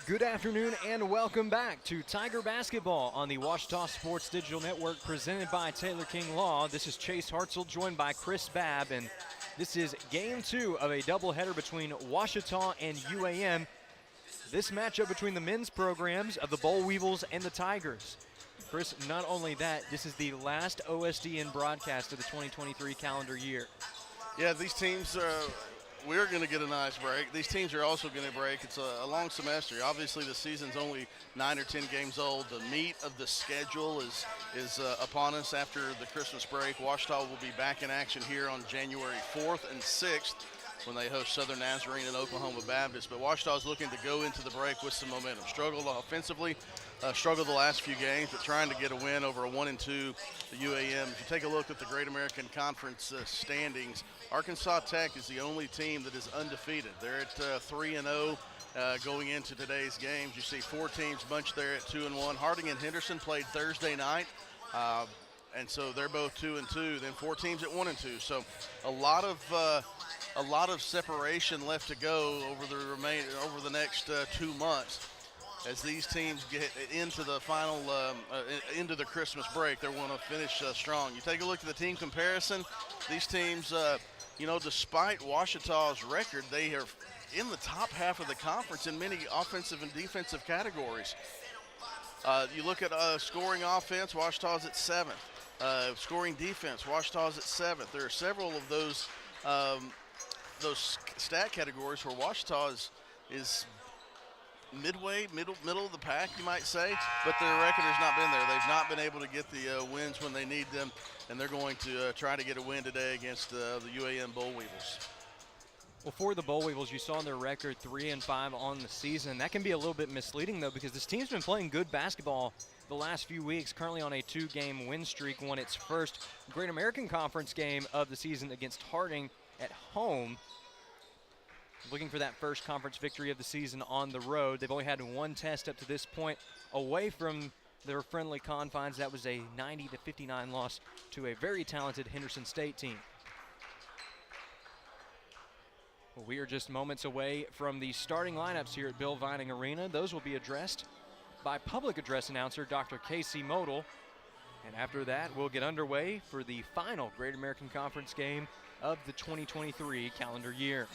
Good afternoon and welcome back to Tiger Basketball on the Ouachita Sports Digital Network presented by Taylor King Law. This is Chase Hartzell joined by Chris Babb, and this is game 2 of a doubleheader between Ouachita and UAM. This matchup between the men's programs of the Boll Weevils and the Tigers. Chris, not only that, this is the last OSDN broadcast of the 2023 calendar year. Yeah, these teams we're going to get a nice break. These teams are also going to break. It's a long semester. Obviously, the season's only 9 or 10 games old. The meat of the schedule is upon us after the Christmas break. Ouachita will be back in action here on January 4th and 6th when they host Southern Nazarene and Oklahoma Baptist. But Ouachita is looking to go into the break with some momentum. Struggled offensively, struggled the last few games, but trying to get a win over a 1-2 the UAM. If you take a look at the Great American Conference standings, Arkansas Tech is the only team that is undefeated. They're at 3-0 going into today's games. You see 4 teams bunched there at 2-1. Harding and Henderson played Thursday night. And so they're both 2-2. Then 4 teams at 1-2. So a lot of separation left to go over the next 2 months. As these teams get into the final, into the Christmas break, they want to finish strong. You take a look at the team comparison. These teams, despite Ouachita's record, they are in the top half of the conference in many offensive and defensive categories. You look at scoring offense, Ouachita's at 7th. Scoring defense, Ouachita's at 7th. There are several of those stat categories where Ouachita is middle of the pack, you might say, but their record has not been there. They've not been able to get the wins when they need them, and they're going to try to get a win today against the UAM Boll Weevils. Well, for the Boll Weevils, you saw their record 3-5 on the season. That can be a little bit misleading, though, because this team's been playing good basketball the last few weeks, currently on a 2-game win streak, won its first Great American Conference game of the season against Harding at home. Looking for that first conference victory of the season on the road. They've only had one test up to this point away from their friendly confines. That was a 90-59 loss to a very talented Henderson State team. Well, we are just moments away from the starting lineups here at Bill Vining Arena. Those will be addressed by public address announcer Dr. Casey Modal. And after that, we'll get underway for the final Great American Conference game of the 2023 calendar year.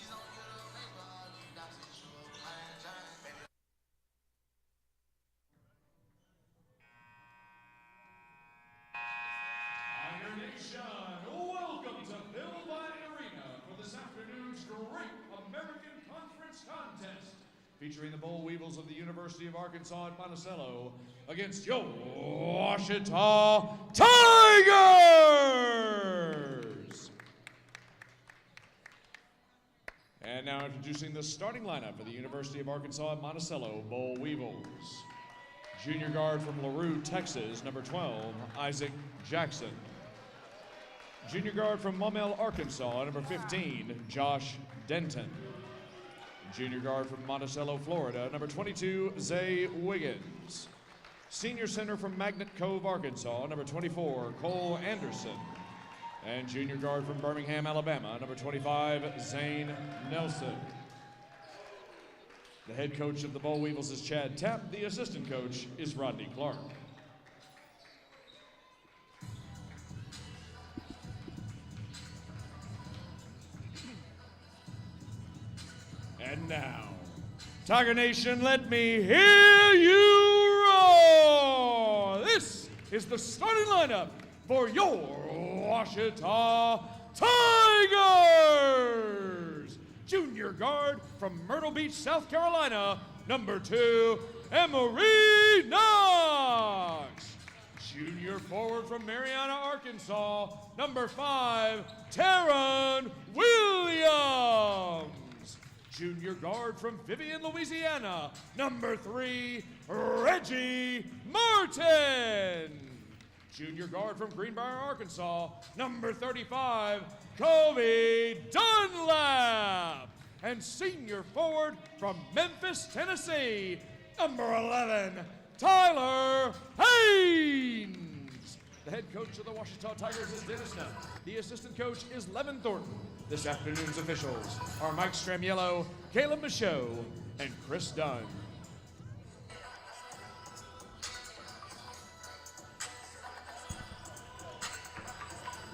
Welcome to Bill Vining Arena for this afternoon's Great American Conference contest, featuring the Boll Weevils of the University of Arkansas at Monticello against your Ouachita Tigers. And now introducing the starting lineup for the University of Arkansas at Monticello Boll Weevils. Junior guard from LaRue, Texas, number 12, Isaac Jackson. Junior guard from Maumelle, Arkansas, number 15, Josh Denton. Junior guard from Monticello, Florida, number 22, Zay Wiggins. Senior center from Magnet Cove, Arkansas, number 24, Cole Anderson. And junior guard from Birmingham, Alabama, number 25, Zane Nelson. The head coach of the Boll Weevils is Chad Tapp. The assistant coach is Rodney Clark. And now, Tiger Nation, let me hear you roar! This is the starting lineup for your Ouachita Tigers! Junior guard from Myrtle Beach, South Carolina, number 2, Emery Knox. Junior forward from Mariana, Arkansas, number 5, Taron Williams. Junior guard from Vivian, Louisiana, number 3, Reggie Martin. Junior guard from Greenbrier, Arkansas, number 35, Kobe Dunlap. And senior forward from Memphis, Tennessee, number 11, Tyler Haynes. The head coach of the Ouachita Tigers is Dennis Nutt. The assistant coach is Levin Thornton. This afternoon's officials are Mike Stramiello, Caleb Michaud, and Chris Dunn.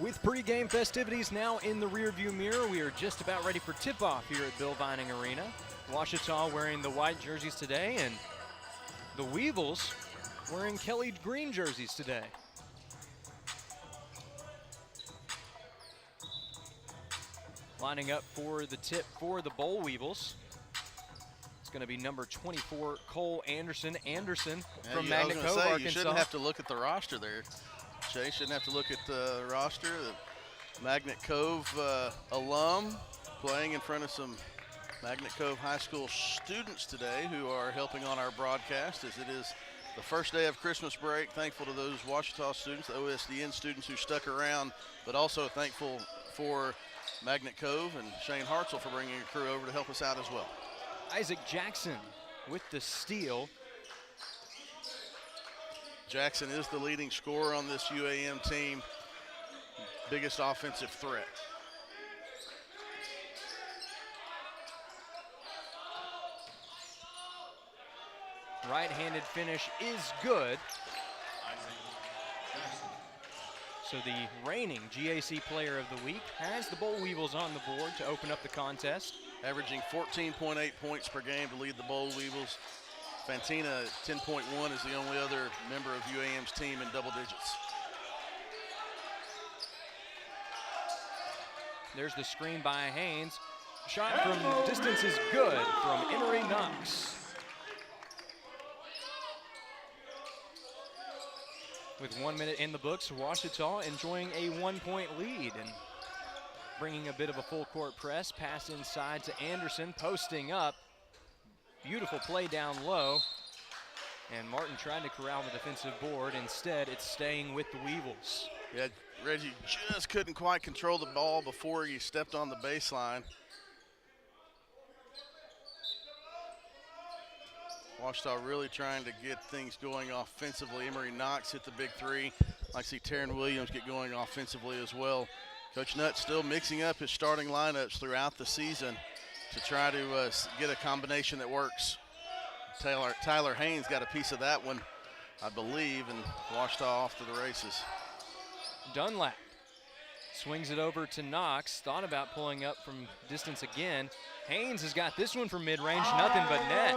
With pregame festivities now in the rearview mirror, we are just about ready for tip-off here at Bill Vining Arena. Ouachita wearing the white jerseys today, and the Weevils wearing Kelly green jerseys today. Lining up for the tip for the Boll Weevils. It's going to be number 24, Cole Anderson. Anderson from Magnet Cove, Arkansas. You shouldn't have to look at the roster there, Jay. Shouldn't have to look at the roster. The Magnet Cove alum playing in front of some Magnet Cove High School students today who are helping on our broadcast as it is the first day of Christmas break. Thankful to those Ouachita students, the OSDN students who stuck around, but also thankful for Magnet Cove and Shane Hartzell for bringing a crew over to help us out as well. Isaac Jackson with the steal. Jackson is the leading scorer on this UAM team, biggest offensive threat. Right-handed finish is good. So the reigning GAC Player of the Week has the Boll Weevils on the board to open up the contest. Averaging 14.8 points per game to lead the Boll Weevils. Fantina, 10.1, is the only other member of UAM's team in double digits. There's the screen by Haynes. Shot from distance is good from Emory Knox. With 1 minute in the books, Ouachita enjoying a 1-point lead and bringing a bit of a full court press. Pass inside to Anderson, posting up. Beautiful play down low. And Martin tried to corral the defensive board. Instead, it's staying with the Weevils. Yeah, Reggie just couldn't quite control the ball before he stepped on the baseline. Ouachita really trying to get things going offensively. Emory Knox hit the big three. I see Taryn Williams get going offensively as well. Coach Nutt still mixing up his starting lineups throughout the season to try to get a combination that works. Tyler Haynes got a piece of that one, I believe, and Ouachita off to the races. Dunlap swings it over to Knox. Thought about pulling up from distance again. Haynes has got this one from mid-range, nothing but net.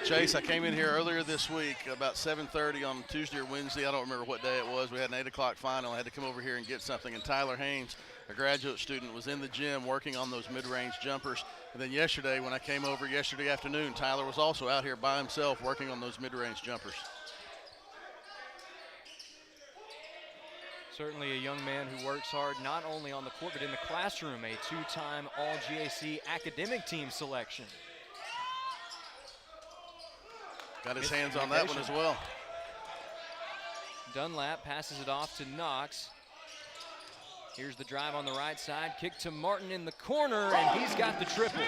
Chase, I came in here earlier this week about 7:30 on Tuesday or Wednesday. I don't remember what day it was. We had an 8 o'clock final. I had to come over here and get something. And Tyler Haynes, a graduate student, was in the gym working on those mid-range jumpers. And then yesterday, when I came over yesterday afternoon, Tyler was also out here by himself working on those mid-range jumpers. Certainly a young man who works hard not only on the court but in the classroom, a two-time All-GAC academic team selection. Got his hands on that one as well. Dunlap passes it off to Knox. Here's the drive on the right side, kick to Martin in the corner, and he's got the triple.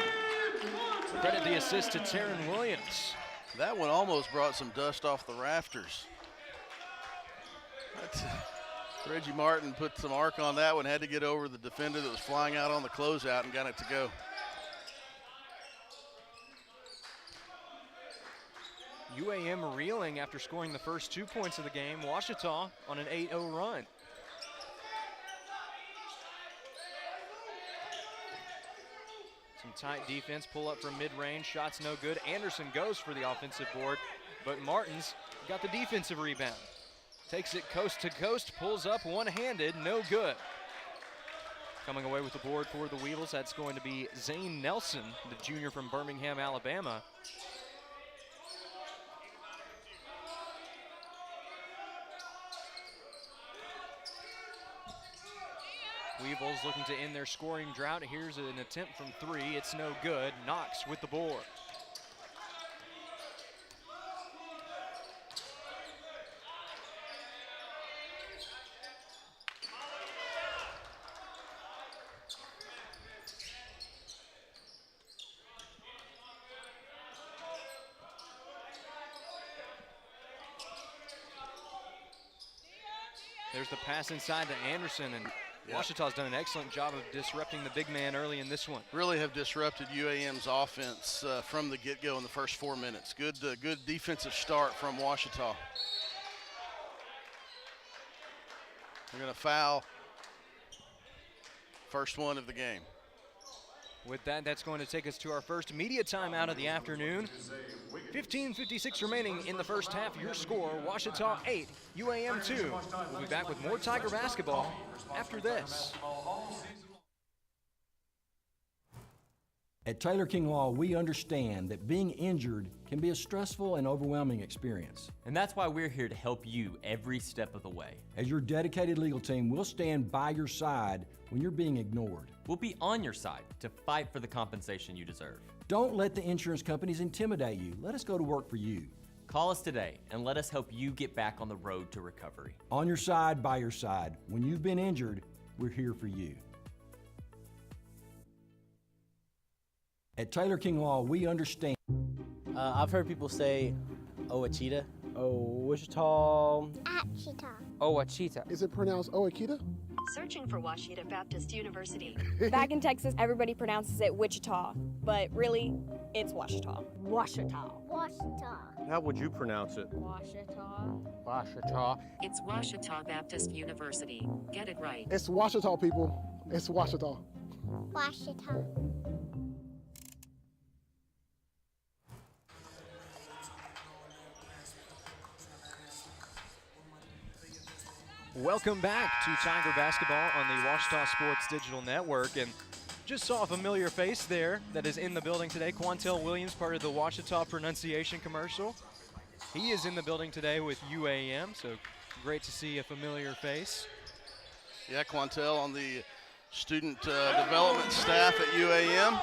Credit the assist to Taryn Williams. That one almost brought some dust off the rafters. Reggie Martin put some arc on that one, had to get over the defender that was flying out on the closeout and got it to go. UAM reeling after scoring the first 2 points of the game. Ouachita on an 8-0 run. Some tight defense, pull up from mid-range, shots no good. Anderson goes for the offensive board, but Martin's got the defensive rebound. Takes it coast to coast, pulls up one-handed, no good. Coming away with the board for the Weevils, that's going to be Zane Nelson, the junior from Birmingham, Alabama. Weevils looking to end their scoring drought. Here's an attempt from three, it's no good. Knox with the board. There's the pass inside to Anderson, and Ouachita's done an excellent job of disrupting the big man early in this one. Really have disrupted UAM's offense from the get-go in the first 4 minutes. Good defensive start from Ouachita. They're going to foul First one of the game. With that, that's going to take us to our first media timeout of the afternoon. 15:56 remaining in the first half. Your score, Ouachita 8, UAM 2. We'll be back with more Tiger basketball after this. At Taylor King Law, we understand that being injured can be a stressful and overwhelming experience. And that's why we're here to help you every step of the way. As your dedicated legal team, we'll stand by your side when you're being ignored. We'll be on your side to fight for the compensation you deserve. Don't let the insurance companies intimidate you. Let us go to work for you. Call us today and let us help you get back on the road to recovery. On your side, by your side. When you've been injured, we're here for you. At Taylor King Law, we understand. I've heard people say Ouachita. Wichita. Ouachita. Ouachita. Is it pronounced Ouachita? Searching for Ouachita Baptist University. Back in Texas, everybody pronounces it Wichita, but really, it's Ouachita. Ouachita. Ouachita. How would you pronounce it? Ouachita. Ouachita. It's Ouachita Baptist University. Get it right. It's Ouachita, people. It's Ouachita. Ouachita. Welcome back to Tiger basketball on the Ouachita Sports Digital Network. And just saw a familiar face there that is in the building today. Quantel Williams, part of the Ouachita pronunciation commercial. He is in the building today with UAM, so great to see a familiar face. Yeah, Quantel on the student development staff at UAM.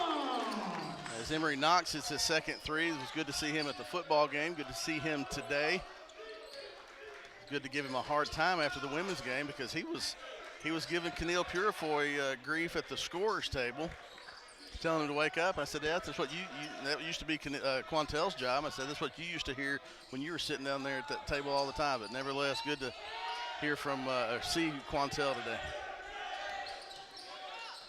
As Emery Knox hits his second three, it was good to see him at the football game. Good to see him today. Good to give him a hard time after the women's game because he was giving Keneal Purifoy grief at the scorers table, telling him to wake up. I said, yeah, that's what that used to be Quantel's job. I said, that's what you used to hear when you were sitting down there at that table all the time. But nevertheless, good to hear from or see Quantel today.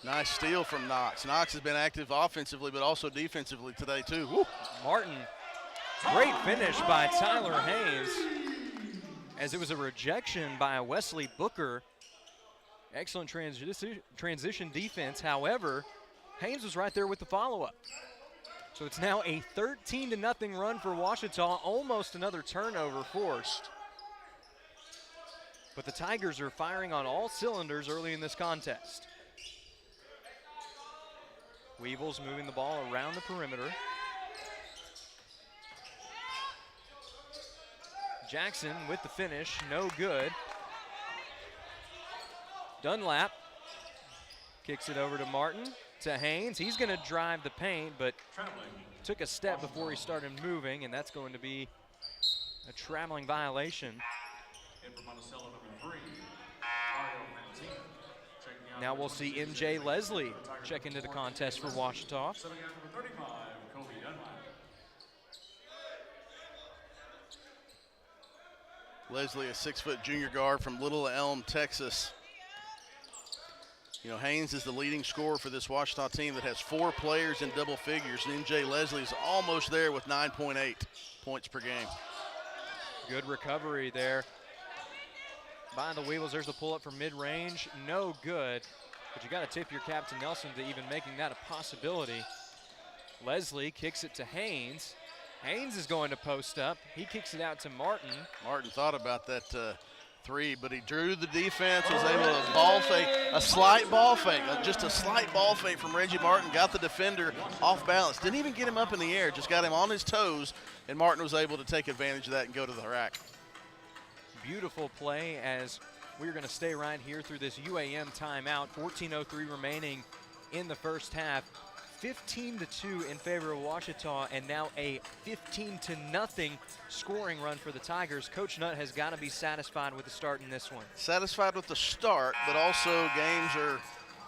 Nice steal from Knox. Knox has been active offensively, but also defensively today too. Woo. Martin, great finish by Tyler Haynes, as it was a rejection by Wesley Booker. Excellent transition defense. However, Haynes was right there with the follow-up. So it's now a 13-0 run for Ouachita, almost another turnover forced. But the Tigers are firing on all cylinders early in this contest. Weevils moving the ball around the perimeter. Jackson with the finish, no good. Dunlap kicks it over to Martin, to Haynes. He's going to drive the paint, but took a step before he started moving, and that's going to be a traveling violation. Now we'll see MJ Leslie check into the contest for Ouachita. Leslie, a 6-foot junior guard from Little Elm, Texas. You know, Haynes is the leading scorer for this Ouachita team that has 4 players in double figures, and MJ Leslie is almost there with 9.8 points per game. Good recovery there by the Weevils. There's the pull-up from mid-range, no good, but you got to tip your cap to Nelson to even making that a possibility. Leslie kicks it to Haynes. Haynes is going to post up. He kicks it out to Martin. Martin thought about that three, but he drew the defense, was able to ball fake, a slight ball fake, just a slight ball fake from Reggie Martin, got the defender off balance. Didn't even get him up in the air, just got him on his toes, and Martin was able to take advantage of that and go to the rack. Beautiful play as we're going to stay right here through this UAM timeout. 14:03 remaining in the first half. 15-2 in favor of Ouachita, and now a 15-0 scoring run for the Tigers. Coach Nutt has got to be satisfied with the start in this one. Satisfied with the start, but also games are,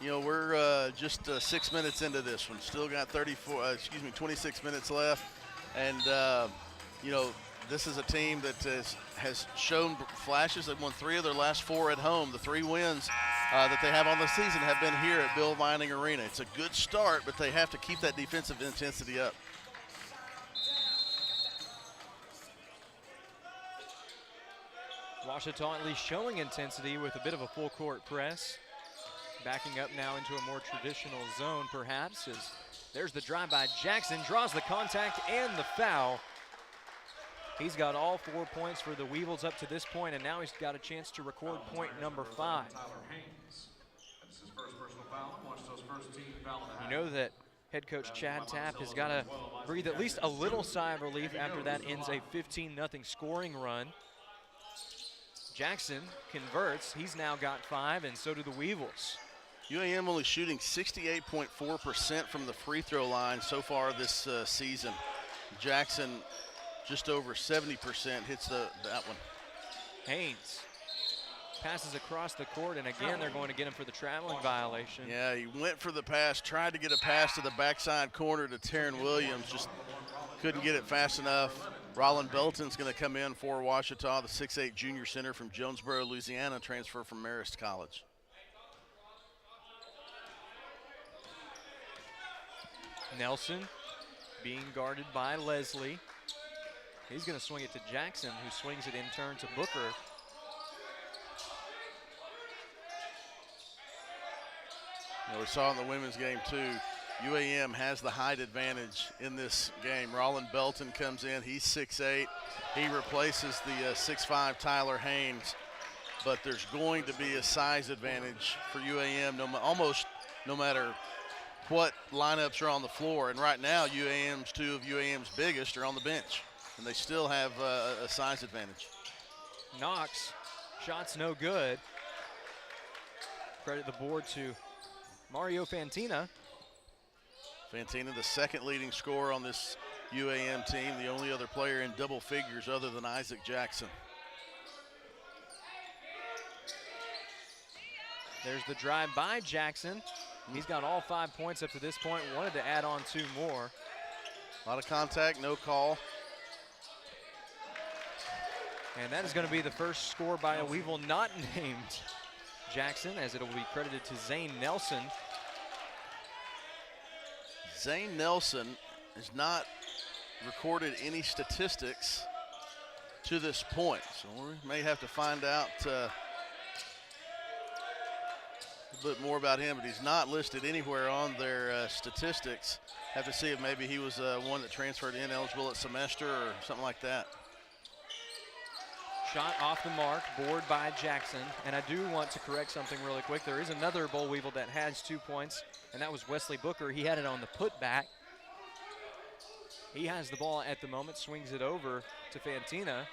you know, we're just 6 minutes into this one. Still got 26 minutes left, and you know, this is a team that has shown flashes. They've won 3 of their last 4 at home. The 3 wins that they have on the season have been here at Bill Vining Arena. It's a good start, but they have to keep that defensive intensity up. Ouachita at least showing intensity with a bit of a full court press. Backing up now into a more traditional zone, perhaps, as there's the drive by Jackson, draws the contact and the foul. He's got all 4 points for the Weevils up to this point, and now he's got a chance to record point number 5. You know that head coach Chad Tapp has got to breathe at least a little sigh of relief after that ends a 15-0 scoring run. Jackson converts. He's now got 5, and so do the Weevils. UAM only shooting 68.4% from the free throw line so far this season. Jackson just over 70% hits that one. Haynes passes across the court, and again they're going to get him for the traveling violation. Yeah, he went for the pass, tried to get a pass to the backside corner to Taryn Williams, just couldn't get it fast enough. Rollin Belton's going to come in for Ouachita, the 6'8 junior center from Jonesboro, Louisiana, transfer from Marist College. Nelson being guarded by Leslie. He's going to swing it to Jackson, who swings it in turn to Booker. We saw in the women's game too, UAM has the height advantage in this game. Rollin Belton comes in, he's 6'8". He replaces the 6'5 Tyler Haynes, but there's going to be a size advantage for UAM almost no matter what lineups are on the floor. And right now, two of UAM's biggest are on the bench, and they still have a size advantage. Knox, shots no good. Credit the board to Mario Fantina. Fantina, the second leading scorer on this UAM team, the only other player in double figures other than Isaac Jackson. There's the drive by Jackson. He's got all 5 points up to this point. Wanted to add on 2 more. A lot of contact, no call. And that is going to be the first score by a Weevil not named Jackson, as it'll be credited to Zane Nelson. Zane Nelson has not recorded any statistics to this point, so we may have to find out a bit more about him, but he's not listed anywhere on their statistics. Have to see if maybe he was one that transferred ineligible at semester or something like that. Shot off the mark, board by Jackson. And I do want to correct something really quick. There is another Boll Weevil that has 2 points, and that was Wesley Booker. He had it on the putback. He has the ball at the moment, swings it over to Fantina.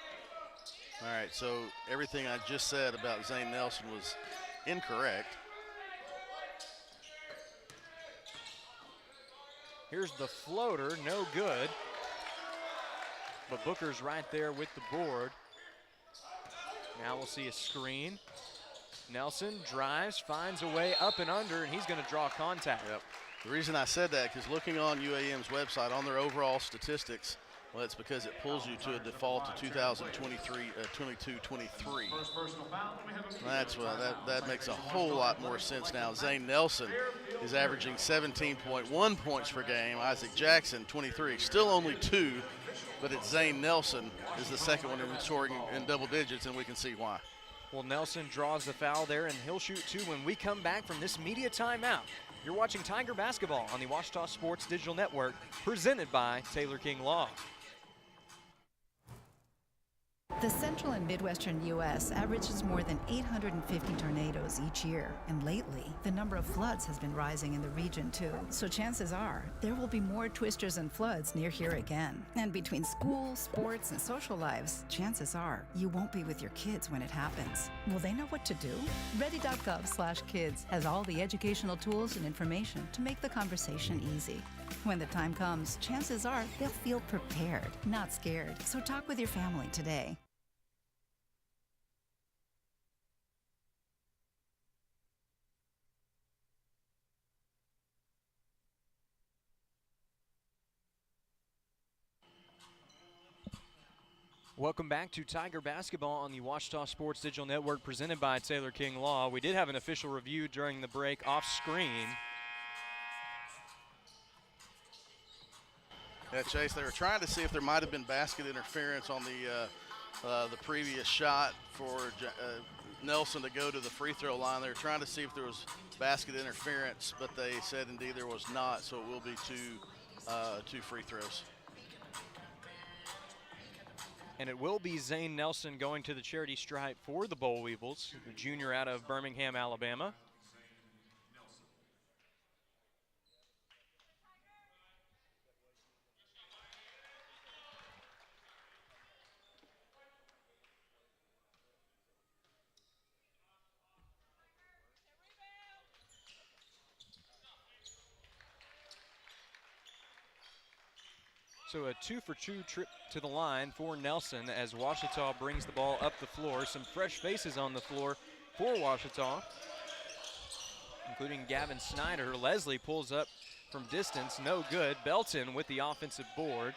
All right, so everything I just said about Zane Nelson was incorrect. Here's the floater, no good. But Booker's right there with the board. Now we'll see a screen. Nelson drives, finds a way up and under, and he's going to draw contact. Yep. The reason I said that, because looking on UAM's website, on their overall statistics, well, it's because it pulls you to a default to 22-23. That's what that makes a whole lot more sense now. Zane Nelson is averaging 17.1 points per game. Isaac Jackson, 23. Still only 2, but it's Zane Nelson is the second one in scoring in double digits, and we can see why. Well, Nelson draws the foul there, and he'll shoot 2 when we come back from this media timeout. You're watching Tiger Basketball on the Ouachita Sports Digital Network, presented by Taylor King Law. The central and midwestern U.S. averages more than 850 tornadoes each year, and lately, the number of floods has been rising in the region too. So chances are, there will be more twisters and floods near here again. And between school, sports, and social lives, chances are, you won't be with your kids when it happens. Will they know what to do? Ready.gov/kids has all the educational tools and information to make the conversation easy. When the time comes, chances are they'll feel prepared, not scared. So talk with your family today. Welcome back to Tiger Basketball on the Ouachita Sports Digital Network, presented by Taylor King Law. We did have an official review during the break off screen. Yeah, Chase, they were trying to see if there might have been basket interference on the previous shot for Nelson to go to the free throw line. They were trying to see if there was basket interference, but they said indeed there was not, so it will be two free throws. And it will be Zane Nelson going to the charity stripe for the Boll Weevils, the junior out of Birmingham, Alabama. So a 2-for-2 trip to the line for Nelson as Ouachita brings the ball up the floor. Some fresh faces on the floor for Ouachita, including Gavin Snyder. Leslie pulls up from distance, no good. Belton with the offensive board.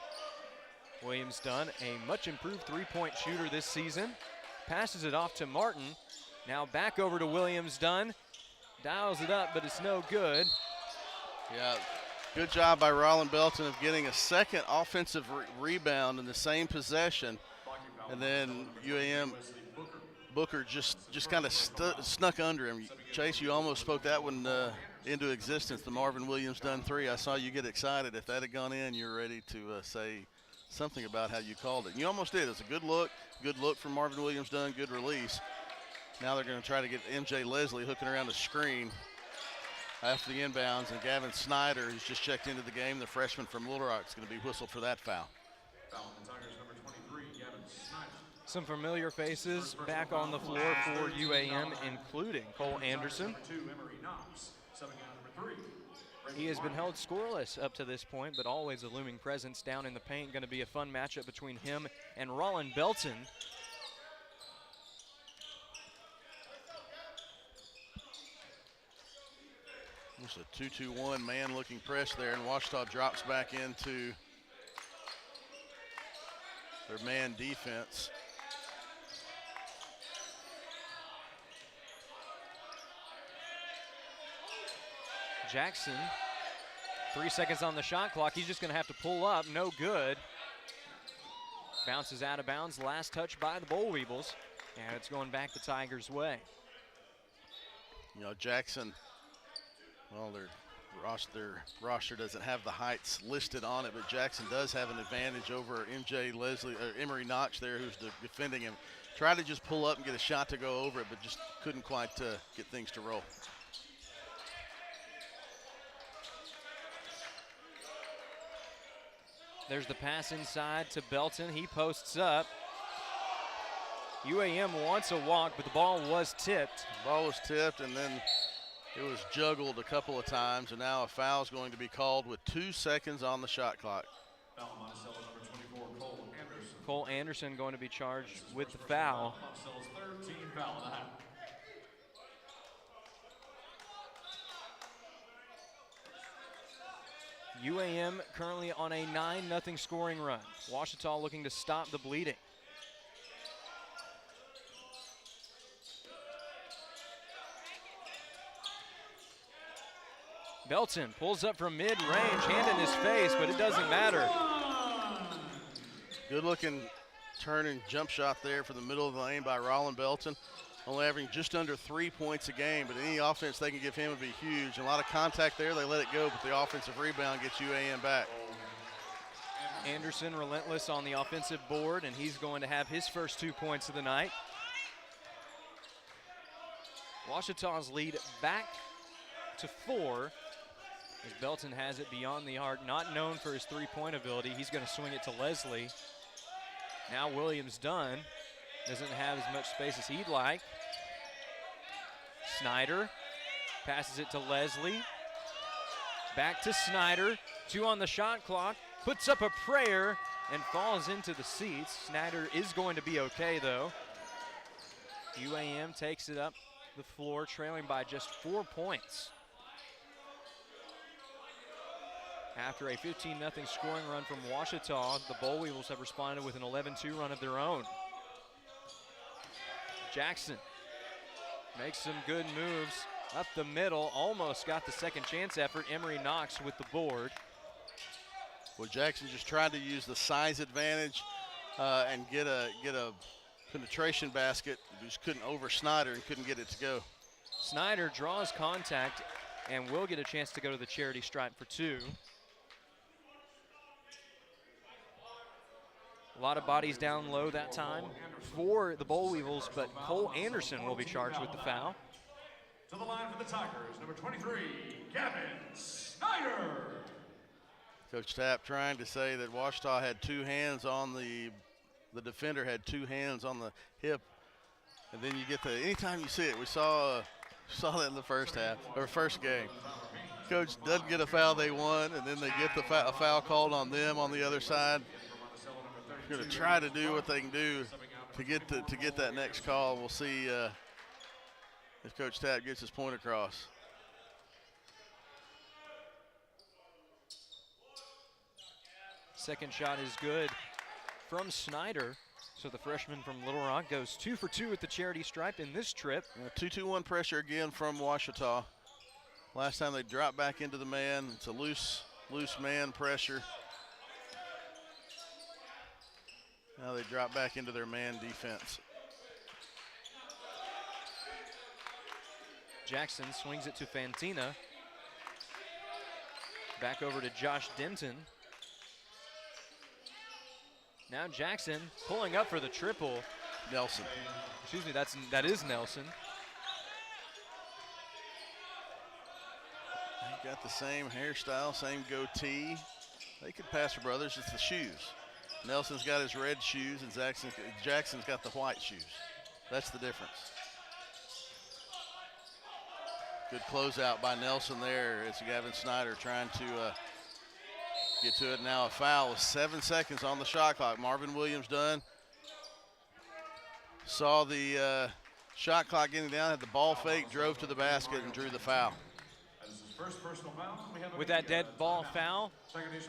Williams Dunn, a much improved three-point shooter this season. Passes it off to Martin. Now back over to Williams Dunn. Dials it up, but it's no good. Yeah. Good job by Rollin Belton of getting a second offensive rebound in the same possession. And then UAM Booker just kind of snuck under him. Chase, you almost spoke that one into existence, the Marvin Williams Dunn three. I saw you get excited. If that had gone in, you're ready to say something about how you called it. And you almost did. It was a good look from Marvin Williams Dunn, good release. Now they're going to try to get MJ Leslie hooking around the screen after the inbounds, and Gavin Snyder, who's just checked into the game, the freshman from Little Rock, is going to be whistled for that foul. Some familiar faces back on the floor for UAM, including Cole Anderson. He has been held scoreless up to this point, but always a looming presence down in the paint. Going to be a fun matchup between him and Rollin Belton. It's a 2-2-1 man-looking press there, and Ouachita drops back into their man defense. Jackson, 3 seconds on the shot clock. He's just going to have to pull up. No good. Bounces out of bounds. Last touch by the Boll Weevils, and it's going back the Tigers' way. You know, Jackson, well, their roster doesn't have the heights listed on it, but Jackson does have an advantage over MJ Leslie, or Emory Notch there, who's defending him. Tried to just pull up and get a shot to go over it, but just couldn't quite get things to roll. There's the pass inside to Belton. He posts up. UAM wants a walk, but the ball was tipped. The ball was tipped, and then it was juggled a couple of times, and now a foul is going to be called with 2 seconds on the shot clock. Cole Anderson going to be charged with the foul. UAM currently on a 9-0 scoring run. Ouachita looking to stop the bleeding. Belton pulls up from mid-range, hand in his face, but it doesn't matter. Good looking turning jump shot there for the middle of the lane by Rollin Belton. Only averaging just under 3 points a game, but any offense they can give him would be huge. A lot of contact there, they let it go, but the offensive rebound gets UAM back. Anderson relentless on the offensive board, and he's going to have his first 2 points of the night. Ouachita's lead back to 4, as Belton has it beyond the arc. Not known for his three-point ability. He's going to swing it to Leslie. Now Williams Dunn doesn't have as much space as he'd like. Snyder passes it to Leslie. Back to Snyder. 2 on the shot clock. Puts up a prayer and falls into the seats. Snyder is going to be okay, though. UAM takes it up the floor, trailing by just 4 points. After a 15-0 scoring run from Ouachita, the Boll Weevils have responded with an 11-2 run of their own. Jackson makes some good moves up the middle, almost got the second chance effort. Emory Knox with the board. Well, Jackson just tried to use the size advantage and get a penetration basket. Just couldn't over Snyder and couldn't get it to go. Snyder draws contact and will get a chance to go to the charity stripe for 2. A lot of bodies down low that time for the Boll Weevils, but Cole Anderson will be charged with the foul. To the line for the Tigers, number 23, Gavin Snyder. Coach Tapp trying to say that Ouachita had 2 hands on the defender had 2 hands on the hip, and then you get the, anytime you see it, we saw that in the first half, or first game. Coach doesn't get a foul they won, and then they get a foul called on them on the other side. Going to try to do what they can do to get that next call. We'll see if Coach Tapp gets his point across. Second shot is good from Snyder. So the freshman from Little Rock goes 2 for 2 at the charity stripe in this trip. 2-2-1 pressure again from Ouachita. Last time they dropped back into the man. It's a loose man pressure. Now they drop back into their man defense. Jackson swings it to Fantina. Back over to Josh Denton. Now Jackson pulling up for the triple. Nelson. Excuse me, that is Nelson. They've got the same hairstyle, same goatee. They could pass for brothers, it's the shoes. Nelson's got his red shoes and Jackson's got the white shoes. That's the difference. Good closeout by Nelson there. It's Gavin Snyder trying to get to it. Now a foul with 7 seconds on the shot clock. Marvin Williams done. Saw the shot clock getting down, had the ball fake, drove to the basket and drew the foul. With that dead ball foul,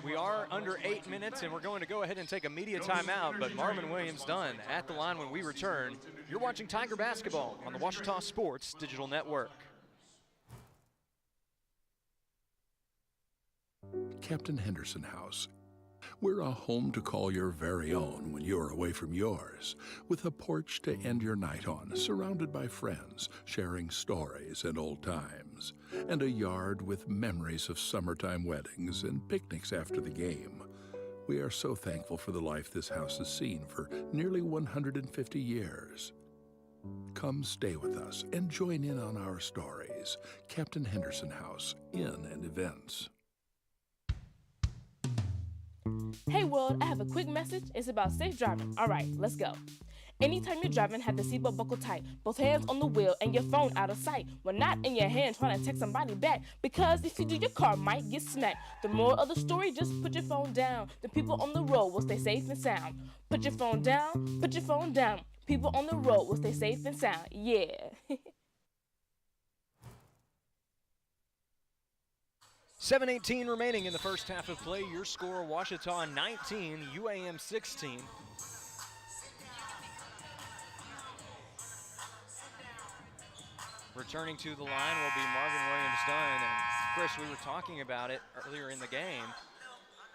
we are under 8 minutes and we're going to go ahead and take a media timeout, but Marvin Williams done at the line when we return. You're watching Tiger Basketball on the Ouachita Sports Digital Network. Captain Henderson House. We're a home to call your very own when you're away from yours, with a porch to end your night on, surrounded by friends, sharing stories and old times, and a yard with memories of summertime weddings and picnics after the game. We are so thankful for the life this house has seen for nearly 150 years. Come stay with us and join in on our stories. Captain Henderson House, Inn and Events. Hey world, I have a quick message. It's about safe driving. All right, let's go. Anytime you're driving, have the seatbelt buckled tight, both hands on the wheel and your phone out of sight. When not in your hand trying to text somebody back, because if you do, your car might get smacked. The moral of the story, just put your phone down. The people on the road will stay safe and sound. Put your phone down, put your phone down. People on the road will stay safe and sound. Yeah. 7:18 remaining in the first half of play. Your score, Ouachita 19, UAM 16. Returning to the line will be Marvin Williams Dunn. And Chris, we were talking about it earlier in the game.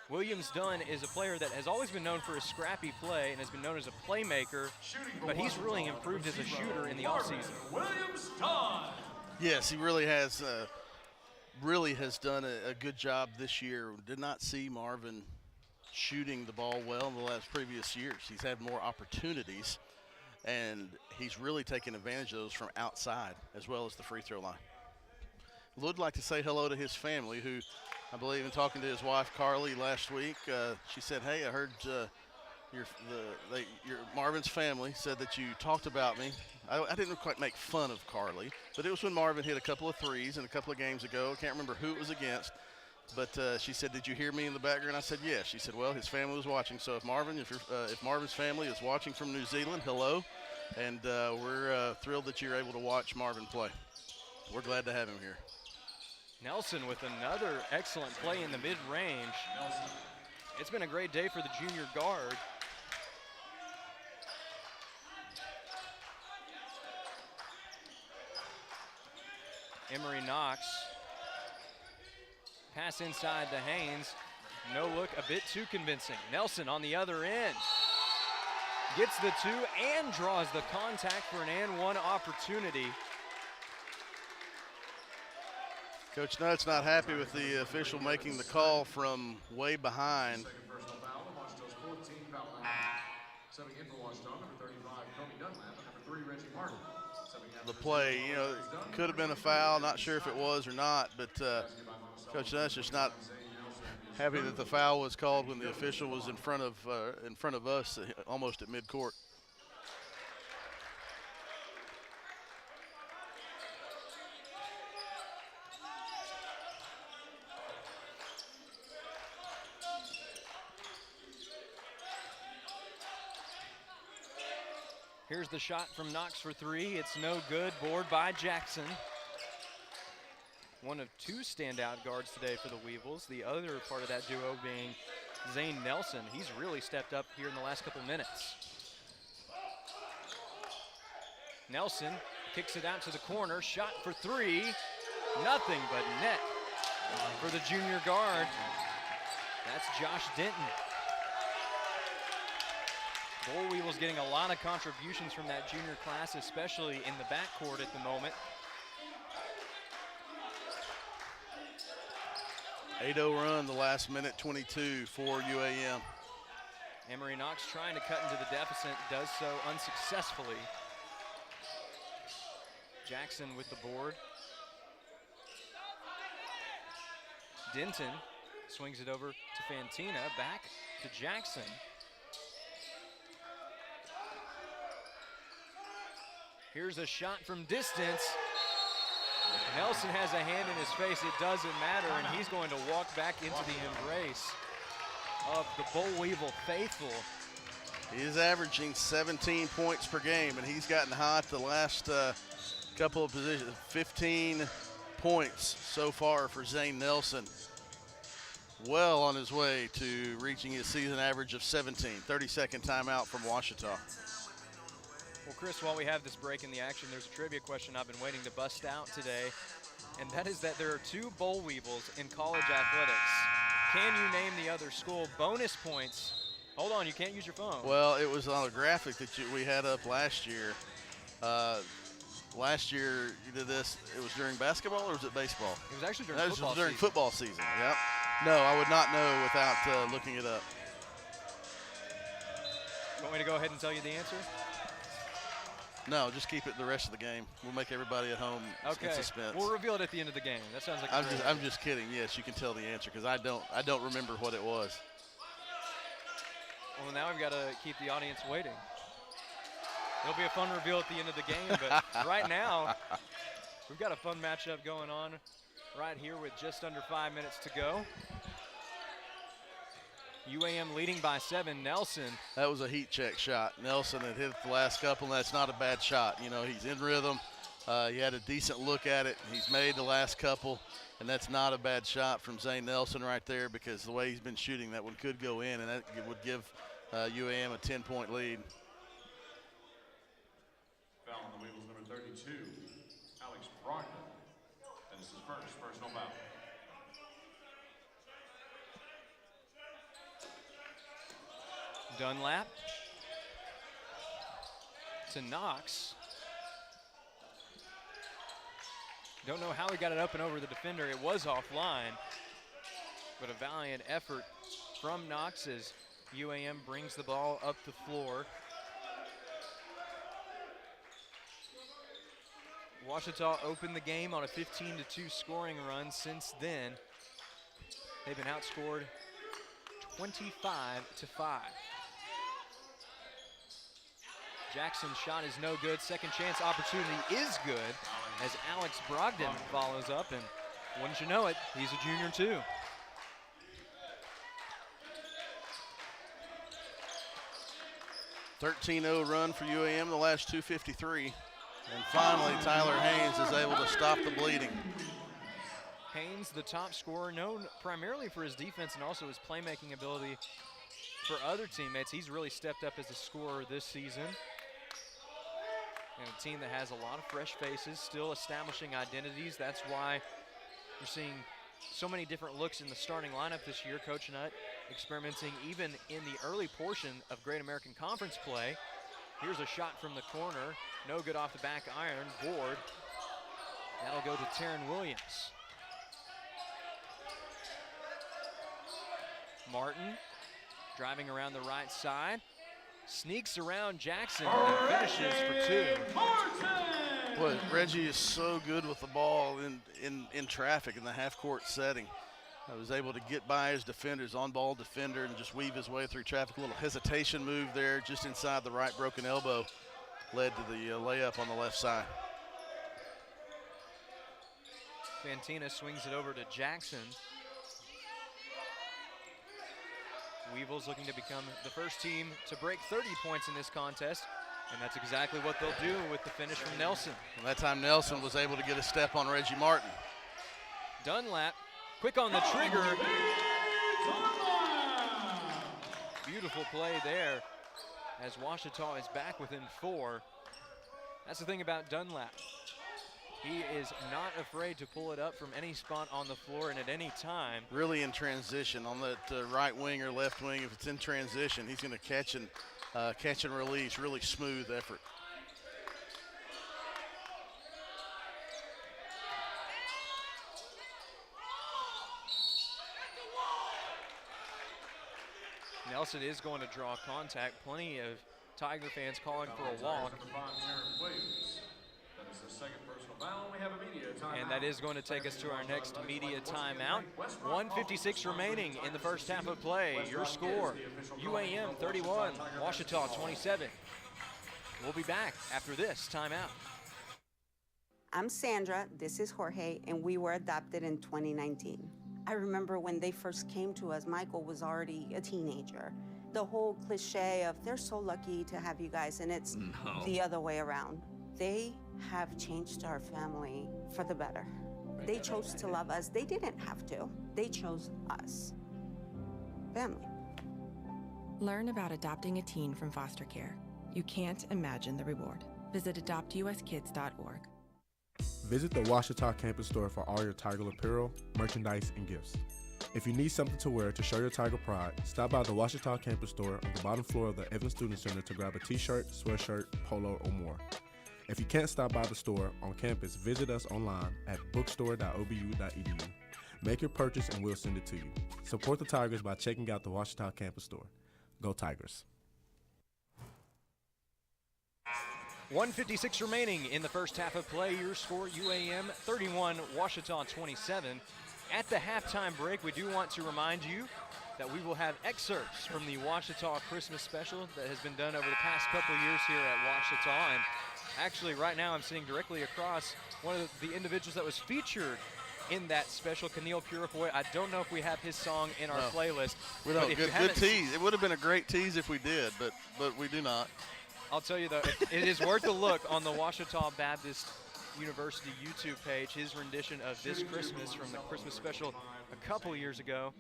Williams Dunn is a player that has always been known for his scrappy play and has been known as a playmaker, but he's really improved as a shooter in the offseason. Williams Dunn. Yes, he really has done a good job this year. Did not see Marvin shooting the ball well in the previous years. He's had more opportunities, and he's really taken advantage of those from outside as well as the free throw line. Would like to say hello to his family, who I believe in talking to his wife Carly last week, she said, hey, I heard your Marvin's family said that you talked about me. I didn't quite make fun of Carly, but it was when Marvin hit a couple of threes in a couple of games ago. I can't remember who it was against, but she said, did you hear me in the background? I said, yes. She said, well, his family was watching. So if Marvin's family is watching from New Zealand, hello. And we're thrilled that you're able to watch Marvin play. We're glad to have him here. Nelson with another excellent play in the mid-range. It's been a great day for the junior guard. Emery Knox. Pass inside to Haynes. No look, a bit too convincing. Nelson on the other end. Gets the 2 and draws the contact for an and 1 opportunity. Coach Nutt's not happy with the official making the call from way behind. Second personal foul on Ouachita's 14th foul line. Subbing in for Ouachita, number 35, Kobe Dunlap, and number 3, Reggie Martin. The play, you know, could have been a foul. Not sure if it was or not, but Coach Nutt's just not happy that the foul was called when the official was in front of us, almost at midcourt. Here's the shot from Knox for 3. It's no good. Board by Jackson. One of 2 standout guards today for the Weevils. The other part of that duo being Zane Nelson. He's really stepped up here in the last couple minutes. Nelson kicks it out to the corner. Shot for 3. Nothing but net for the junior guard. That's Josh Denton. Boll Weevils getting a lot of contributions from that junior class, especially in the backcourt at the moment. 8-0 run the last minute 22 for UAM. Emery Knox trying to cut into the deficit, does so unsuccessfully. Jackson with the board. Denton swings it over to Fantina, back to Jackson. Here's a shot from distance. Nelson has a hand in his face. It doesn't matter, and he's going to walk back into the embrace of the Boll Weevil faithful. He is averaging 17 points per game, and he's gotten hot the last couple of positions. 15 points so far for Zane Nelson. Well on his way to reaching his season average of 17. 30-second timeout from Ouachita. Well, Chris, while we have this break in the action, there's a trivia question I've been waiting to bust out today, and that is that there are 2 Boll Weevils in college athletics. Can you name the other school? Bonus points. Hold on, you can't use your phone. Well, it was on a graphic that we had up last year. Last year you did this. It was during basketball or was it baseball? It was actually during that football was during season. football season. Yep. No, I would not know without looking it up. You want me to go ahead and tell you the answer? No, just keep it the rest of the game. We'll make everybody at home in suspense. We'll reveal it at the end of the game. That sounds like I'm just kidding. Yes, you can tell the answer because I don't remember what it was. Well, now we've got to keep the audience waiting. It'll be a fun reveal at the end of the game, but right now we've got a fun matchup going on right here with just under 5 minutes to go. UAM leading by 7. Nelson. That was a heat check shot. Nelson had hit the last couple, and that's not a bad shot. You know, he's in rhythm. He had a decent look at it. He's made the last couple, and that's not a bad shot from Zane Nelson right there because the way he's been shooting, that one could go in, and that would give UAM a 10-point lead. Foul on the Weevils, number 32, Alex Brogdon. That is his first personal foul. Dunlap to Knox. Don't know how he got it up and over the defender. It was offline, but a valiant effort from Knox as UAM brings the ball up the floor. Ouachita opened the game on a 15-2 scoring run. Since then, they've been outscored 25-5. Jackson's shot is no good. Second chance opportunity is good as Alex Brogdon follows up, and wouldn't you know it, he's a junior too. .13-0 run for UAM the last 2:53. And finally, Tyler Haynes is able to stop the bleeding. Haynes, the top scorer, known primarily for his defense and also his playmaking ability for other teammates. He's really stepped up as a scorer this season. And a team that has a lot of fresh faces, still establishing identities. That's why you're seeing so many different looks in the starting lineup this year. Coach Nutt experimenting even in the early portion of Great American Conference play. Here's a shot from the corner. No good off the back iron. Board. That'll go to Taryn Williams. Martin driving around the right side. Sneaks around Jackson and finishes for two. Boy, Reggie is so good with the ball in traffic in the half-court setting. I was able to get by his defenders, on-ball defender, and just weave his way through traffic. A little hesitation move there just inside the right broken elbow led to the layup on the left side. Fantina swings it over to Jackson. Weevils looking to become the first team to break 30 points in this contest, and that's exactly what they'll do with the finish from Nelson. And that time Nelson was able to get a step on Reggie Martin. Dunlap, quick on the trigger. Beautiful play there as Ouachita is back within 4. That's the thing about Dunlap. He is not afraid to pull it up from any spot on the floor and at any time. Really in transition on that right wing or left wing. If it's in transition, he's going to catch and release. Really smooth effort. Nelson is going to draw contact. Plenty of Tiger fans calling for a walk. And that is going to take us to our next media timeout. 1:56 remaining in the first half of play. Your score, UAM 31, Ouachita 27. We'll be back after this timeout. I'm Sandra, this is Jorge, and we were adopted in 2019. I remember when they first came to us, Michael was already a teenager. The whole cliche of they're so lucky to have you guys, and it's the other way around. They have changed our family for the better. They chose to love us. They didn't have to. They chose us. Family. Learn about adopting a teen from foster care. You can't imagine the reward. Visit adoptuskids.org. Visit the Ouachita campus store for all your Tiger apparel, merchandise, and gifts. If you need something to wear to show your Tiger pride, stop by the Ouachita campus store on the bottom floor of the Evans Student Center to grab a t-shirt, sweatshirt, polo, or more. If you can't stop by the store on campus, visit us online at bookstore.obu.edu. Make your purchase and we'll send it to you. Support the Tigers by checking out the Ouachita campus store. Go Tigers. 1:56 remaining in the first half of play. Your score, UAM 31, Ouachita 27. At the halftime break, we do want to remind you that we will have excerpts from the Ouachita Christmas special that has been done over the past couple years here at Ouachita. And actually, right now, I'm sitting directly across one of the individuals that was featured in that special, Keneal Purifoy. I don't know if we have his song in our playlist. We don't. Good tease. It would have been a great tease if we did, but we do not. I'll tell you, though, it is worth a look on the Ouachita Baptist University YouTube page. His rendition of This Christmas from the Christmas special a couple years ago.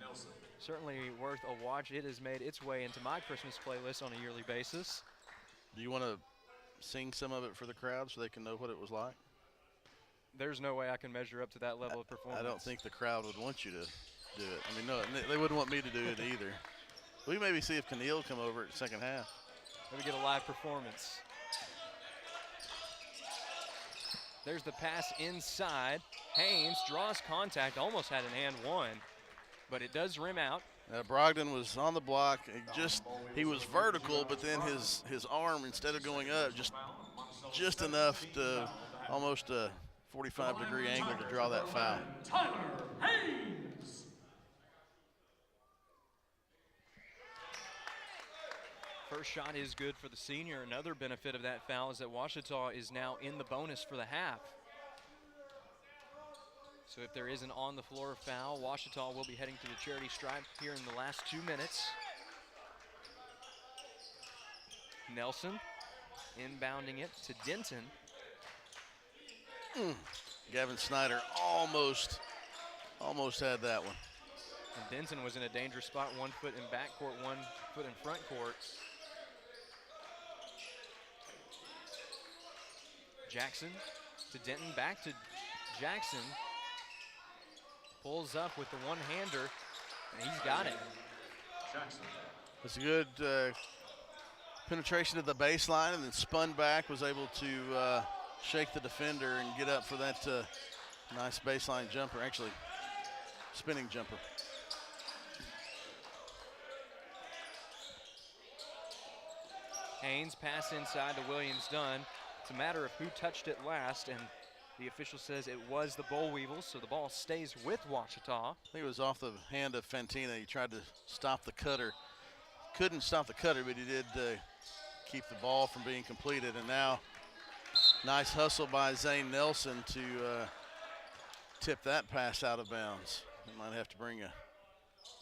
Certainly worth a watch. It has made its way into my Christmas playlist on a yearly basis. Do you want to sing some of it for the crowd so they can know what it was like? There's no way I can measure up to that level of performance. I don't think the crowd would want you to do it. I mean, no, they wouldn't want me to do it either. We maybe see if Keneal come over at the second half. Maybe get a live performance. There's the pass inside. Haynes draws contact, almost had an and one, but it does rim out. Brogdon was on the block. He was vertical, but then his arm, instead of going up, just enough to almost a 45-degree angle to draw that foul. Tyler Haynes. First shot is good for the senior. Another benefit of that foul is that Ouachita is now in the bonus for the half. So if there is an on-the-floor foul, Ouachita will be heading to the charity stripe here in the last 2 minutes. Nelson inbounding it to Denton. Gavin Snyder almost had that one. And Denton was in a dangerous spot, 1 foot in backcourt, 1 foot in front court. Jackson to Denton, back to Jackson. Pulls up with the one-hander, and he's got it. It's a good penetration to the baseline, and then spun back, was able to shake the defender and get up for that nice baseline jumper, actually spinning jumper. Haynes pass inside to Williams-Dunn. It's a matter of who touched it last, and the official says it was the Boll Weevils, so the ball stays with Ouachita. I think it was off the hand of Fantina. He tried to stop the cutter. Couldn't stop the cutter, but he did keep the ball from being completed. And now, nice hustle by Zane Nelson to tip that pass out of bounds. He might have to bring a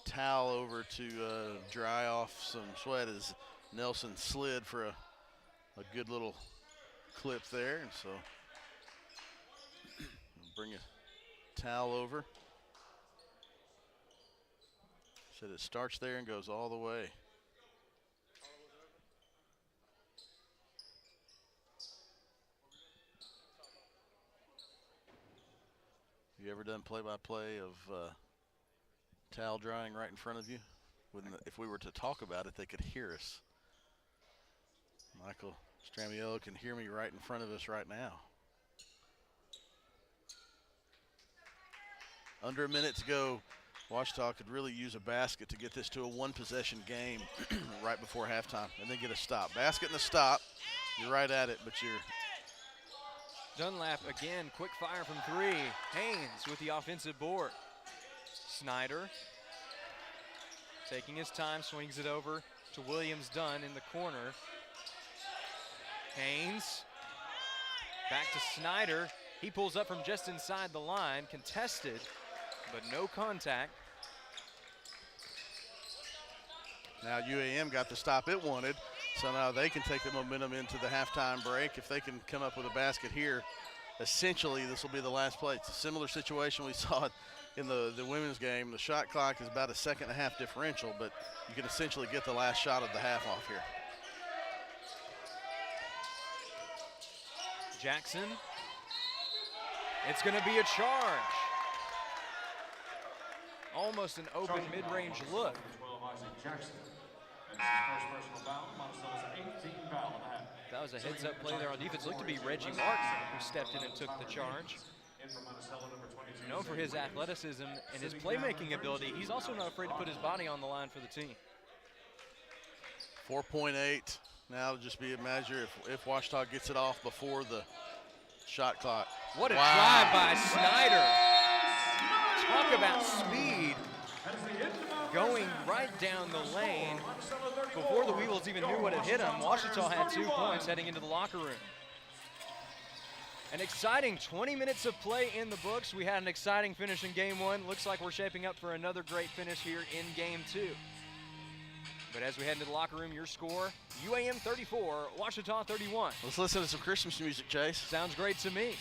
towel over to dry off some sweat as Nelson slid for a good little clip there. And so, bring a towel over. Said it starts there and goes all the way. You ever done play-by-play of towel drying right in front of you? If we were to talk about it, they could hear us. Michael Stramiello can hear me right in front of us right now. Under a minute to go. Ouachita could really use a basket to get this to a one-possession game right before halftime and then get a stop. Basket and a stop. You're right at it, but you're... Dunlap again, quick fire from three. Haynes with the offensive board. Snyder taking his time, swings it over to Williams-Dunn in the corner. Haynes back to Snyder. He pulls up from just inside the line, contested, but no contact. Now UAM got the stop it wanted, so now they can take the momentum into the halftime break. If they can come up with a basket here, essentially this will be the last play. It's a similar situation we saw in the women's game. The shot clock is about a second and a half differential, but you can essentially get the last shot of the half off here. Jackson. It's going to be a charge. Almost an open mid-range look. That was a heads-up play there on defense. Looked to be Reggie Martin who stepped in and took the charge. Known for his athleticism and his playmaking ability, he's also not afraid to put his body on the line for the team. 4.8. Now just be a measure if Ouachita gets it off before the shot clock. What a drive by Snyder. Talk about speed. Going right down the lane. Before the Weevils even knew what had hit him, Ouachita had 2 points heading into the locker room. An exciting 20 minutes of play in the books. We had an exciting finish in game one. Looks like we're shaping up for another great finish here in game two. But as we head into the locker room, your score, UAM 34, Ouachita 31. Let's listen to some Christmas music, Chase. Sounds great to me.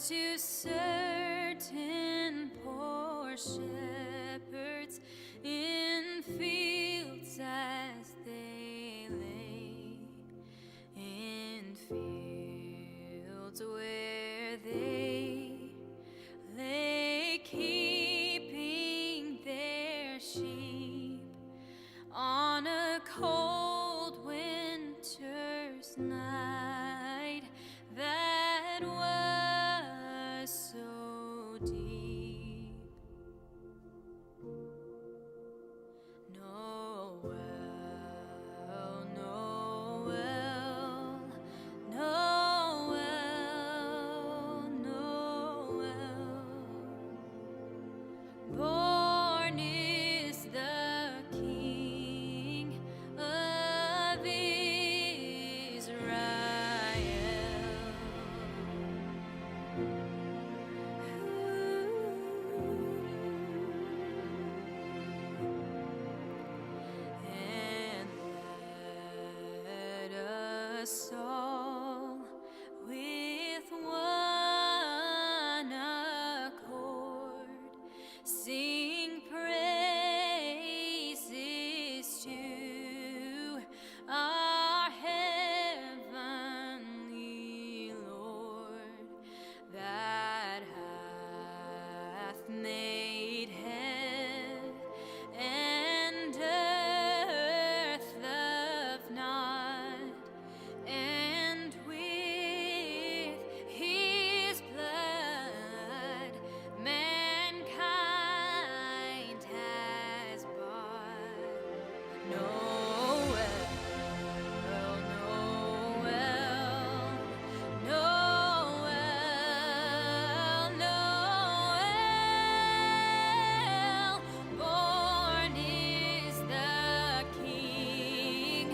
to certain poor shepherds in fields as they lay, in fields where they lay keeping their sheep on a cold winter's night that was so deep. Noel, Noel, Noel, Noel. Born is the King of Israel. And let us all with one accord sing praises to our heavenly Lord that hath made heaven and earth of naught, and with his blood mankind has bought. Noel, Noel, Noel, Noel. Born is the King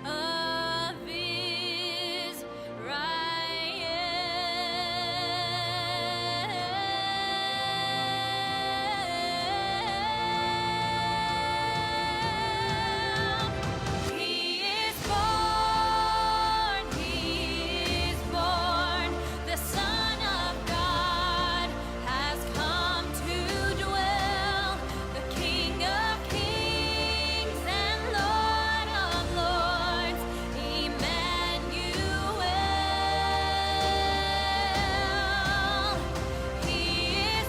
of Israel. He is born, the Son of God has come to dwell, the King of kings and Lord of lords, Emmanuel. He is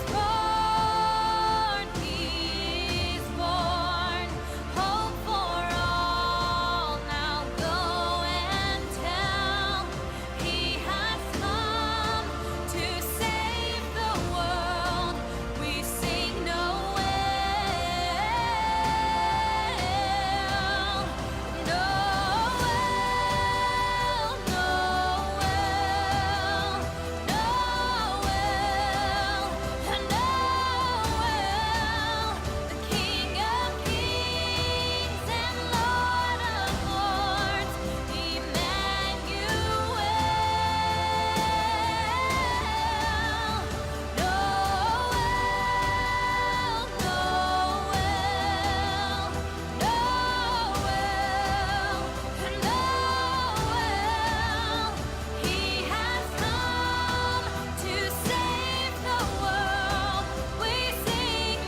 born, hope for all. Now go and tell, he has come to save the world. We sing Noel, Noel, Noel, Noel, the King of kings and Lord of lords, Emmanuel. He has come to save the world. We sing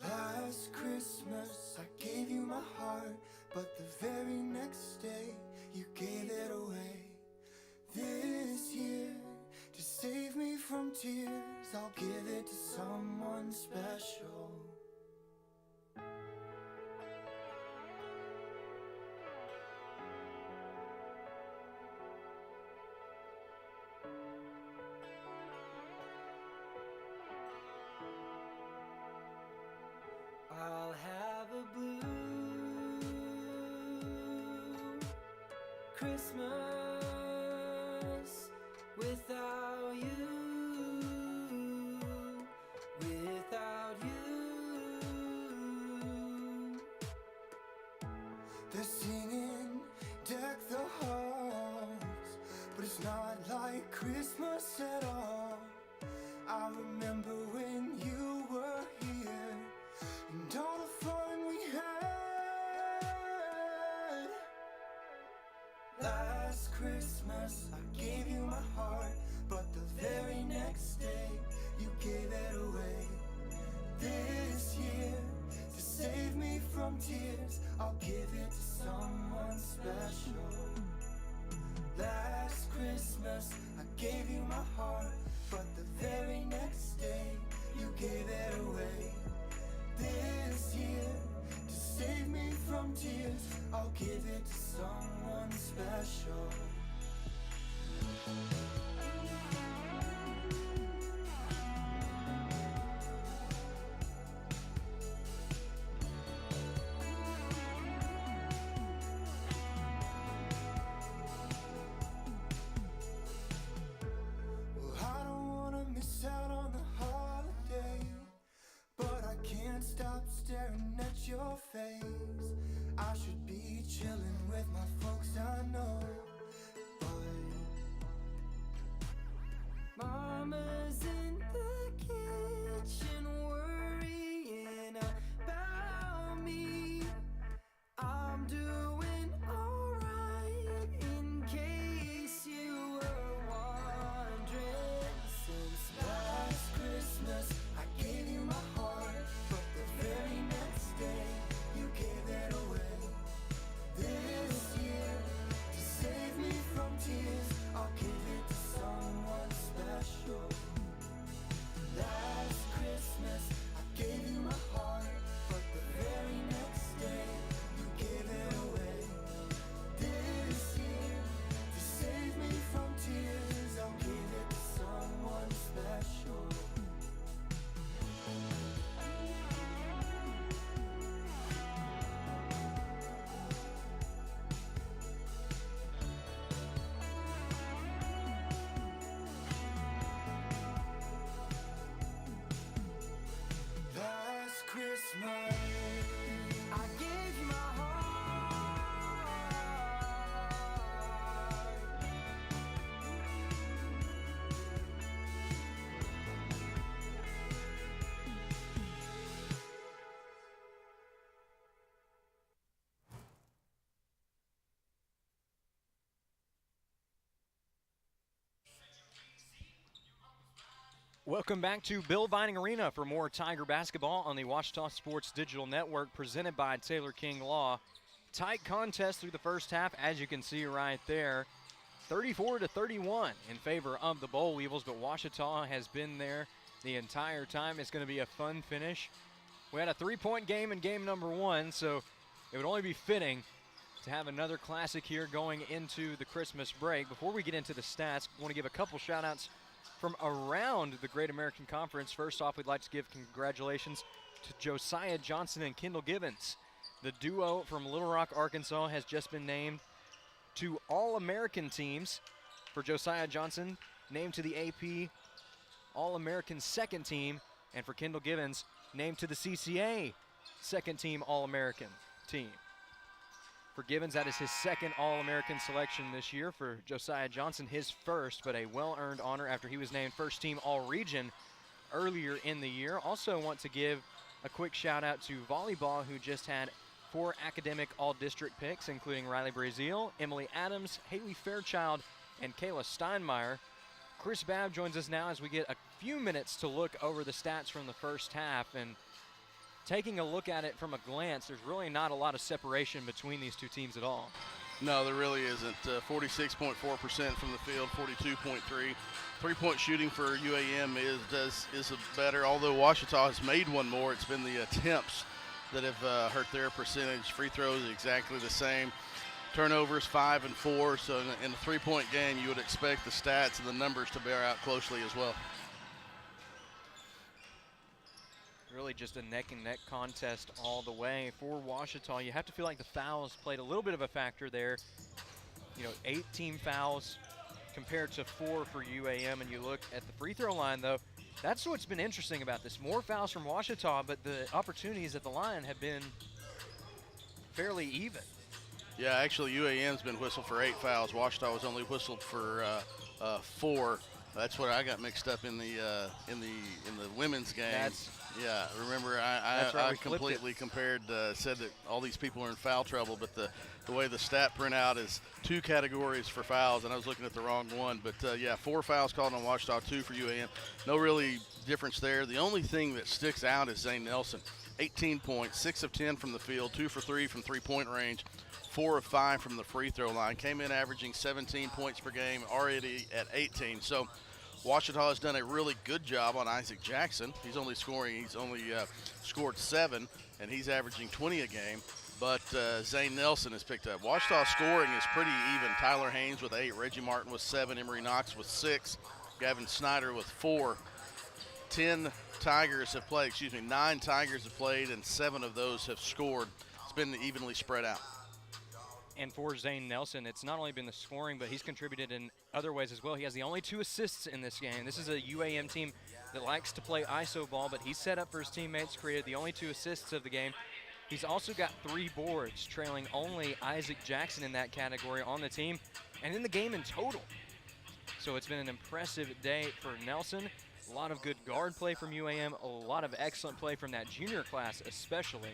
Last Christmas I gave you my heart, but the very next day you gave it away. This year, to save me from tears, I'll give it to someone special. I'll have a blue Christmas without you, without you. They're singing, deck the halls, but it's not like Christmas Christmas at all. I remember when you were here and all the fun we had. Last Christmas I gave you my heart, but the very next day you gave it away. This year, to save me from tears, I'll give it to someone special. Last Christmas I gave you my heart, but the very next day you gave it away. This year, to save me from tears, I'll give it to someone special. Well, I don't wanna miss out on the holiday, but I can't stop staring at your face. I should be chilling with my folks, I know, but Mama's in the kitchen worrying about me. I'm doing alright in case you were wondering. Since last Christmas I gave you my heart, but the very next day you gave it away. This year, to save me from tears, I'll give it to someone special. Last Christmas I gave you my heart, but the very next day you gave it away. This year, to save me from tears, I'll give it to someone special. Last Christmas I gave you my heart. Welcome back to Bill Vining Arena for more Tiger basketball on the Ouachita Sports Digital Network, presented by Taylor King Law. Tight contest through the first half, as you can see right there. 34-31 in favor of the Boll Weevils, but Ouachita has been there the entire time. It's going to be a fun finish. We had a three-point game in game number one, so it would only be fitting to have another classic here going into the Christmas break. Before we get into the stats, I want to give a couple shout-outs from around the Great American Conference. First off, we'd like to give congratulations to Josiah Johnson and Kendall Gibbons. The duo from Little Rock, Arkansas has just been named to All-American teams. For Josiah Johnson, named to the AP All-American second team, and for Kendall Gibbons, named to the CCA second team All-American team. For Gibbons, that is his second All-American selection this year. For Josiah Johnson, his first, but a well-earned honor after he was named first team All-Region earlier in the year. Also want to give a quick shout out to volleyball, who just had 4 academic all-district picks, including Riley Brazil, Emily Adams, Haley Fairchild, and Kayla Steinmeier. Chris Babb joins us now as we get a few minutes to look over the stats from the first half. And taking a look at it from a glance, there's really not a lot of separation between these two teams at all. No, there really isn't. 46.4% from the field, 42.3. Three-point shooting for UAM is better. Although Ouachita has made one more, it's been the attempts that have hurt their percentage. Free throws exactly the same. Turnovers 5 and 4. So in a three-point game, you would expect the stats and the numbers to bear out closely as well. Really just a neck-and-neck contest all the way for Ouachita. You have to feel like the fouls played a little bit of a factor there. 18 fouls compared to 4 for UAM. And you look at the free throw line, though, that's what's been interesting about this. More fouls from Ouachita, but the opportunities at the line have been fairly even. Yeah, actually UAM's been whistled for 8 fouls. Ouachita was only whistled for 4. That's where I got mixed up in the women's game. Yeah, remember That's right, I we flipped it. completely compared, said that all these people are in foul trouble, but the way the stat printout is 2 categories for fouls, and I was looking at the wrong one. But yeah, 4 fouls called on Ouachita, 2 for UAM. No really difference there. The only thing that sticks out is Zane Nelson. 18 points, 6 of 10 from the field, 2 for 3 from three-point range, 4 of 5 from the free throw line. Came in averaging 17 points per game, already at 18. So Ouachita has done a really good job on Isaac Jackson. He's only scored 7, and he's averaging 20 a game. But Zane Nelson has picked up. Ouachita's scoring is pretty even. Tyler Haynes with 8, Reggie Martin with 7, Emery Knox with 6, Gavin Snyder with 4. 9 Tigers have played, and 7 of those have scored. It's been evenly spread out. And for Zane Nelson, it's not only been the scoring, but he's contributed in other ways as well. He has the only 2 assists in this game. This is a UAM team that likes to play ISO ball, but he's set up for his teammates, created the only 2 assists of the game. He's also got 3 boards, trailing only Isaac Jackson in that category on the team and in the game in total. So it's been an impressive day for Nelson. A lot of good guard play from UAM, a lot of excellent play from that junior class especially.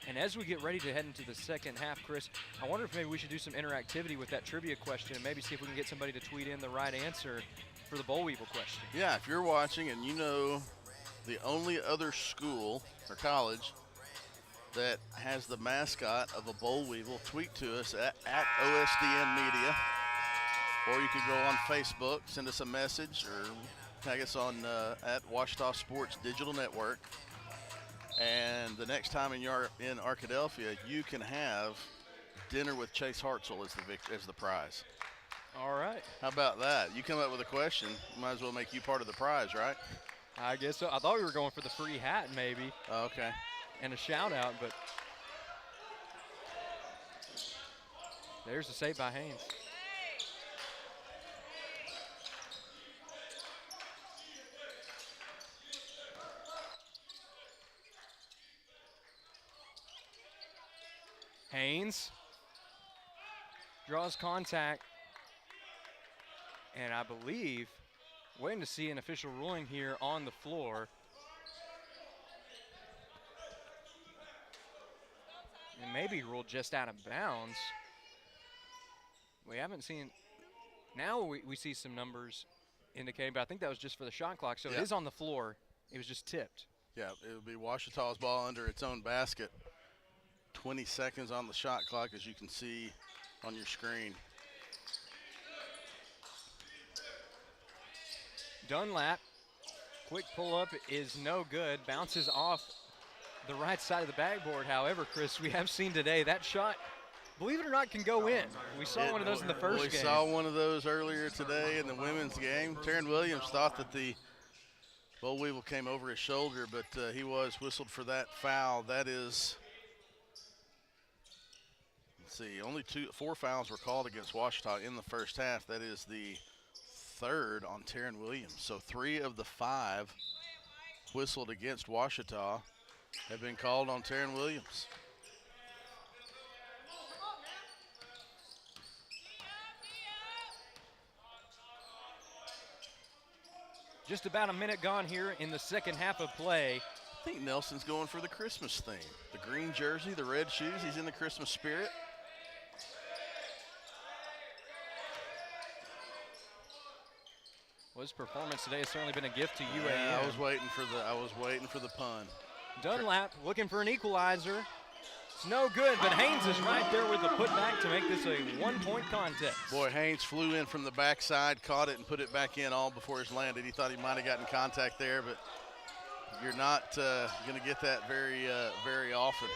And as we get ready to head into the second half, Chris, I wonder if maybe we should do some interactivity with that trivia question and maybe see if we can get somebody to tweet in the right answer for the Boll Weevil question. Yeah, if you're watching and you know the only other school or college that has the mascot of a Boll Weevil, tweet to us at OSDN Media, or you could go on Facebook, send us a message, or tag us on at Ouachita Sports Digital Network. And the next time in Arkadelphia, you can have dinner with Chase Hartzell as the prize. All right. How about that? You come up with a question, might as well make you part of the prize, right? I guess so. I thought we were going for the free hat maybe. Okay. And a shout out, but there's the save by Haynes. Haynes draws contact, and I believe waiting to see an official ruling here on the floor. And maybe ruled just out of bounds. We haven't seen, now we see some numbers indicating, but I think that was just for the shot clock, so Yeah. It is on the floor. It was just tipped. Yeah, it would be Ouachita's ball under its own basket. 20 seconds on the shot clock, as you can see on your screen. Dunlap, quick pull-up is no good, bounces off the right side of the backboard. However, Chris, we have seen today that shot, believe it or not, can go in. We saw one of those in the first game. We saw one of those earlier today in the women's game. Taryn Williams thought that the Boll Weevil came over his shoulder, but he was whistled for that foul. That is, let's see, only 4 fouls were called against Ouachita in the first half. That is the 3rd on Taryn Williams. So 3 of the 5 whistled against Ouachita have been called on Taryn Williams. Just about a minute gone here in the second half of play. I think Nelson's going for the Christmas theme. The green jersey, the red shoes, he's in the Christmas spirit. Well, his performance today has certainly been a gift to UAM. Yeah, I was waiting for the pun. Dunlap looking for an equalizer. It's no good, but Haynes is right there with the putback to make this a 1-point contest. Boy, Haynes flew in from the backside, caught it, and put it back in all before it landed. He thought he might have gotten contact there, but you're not going to get that very often.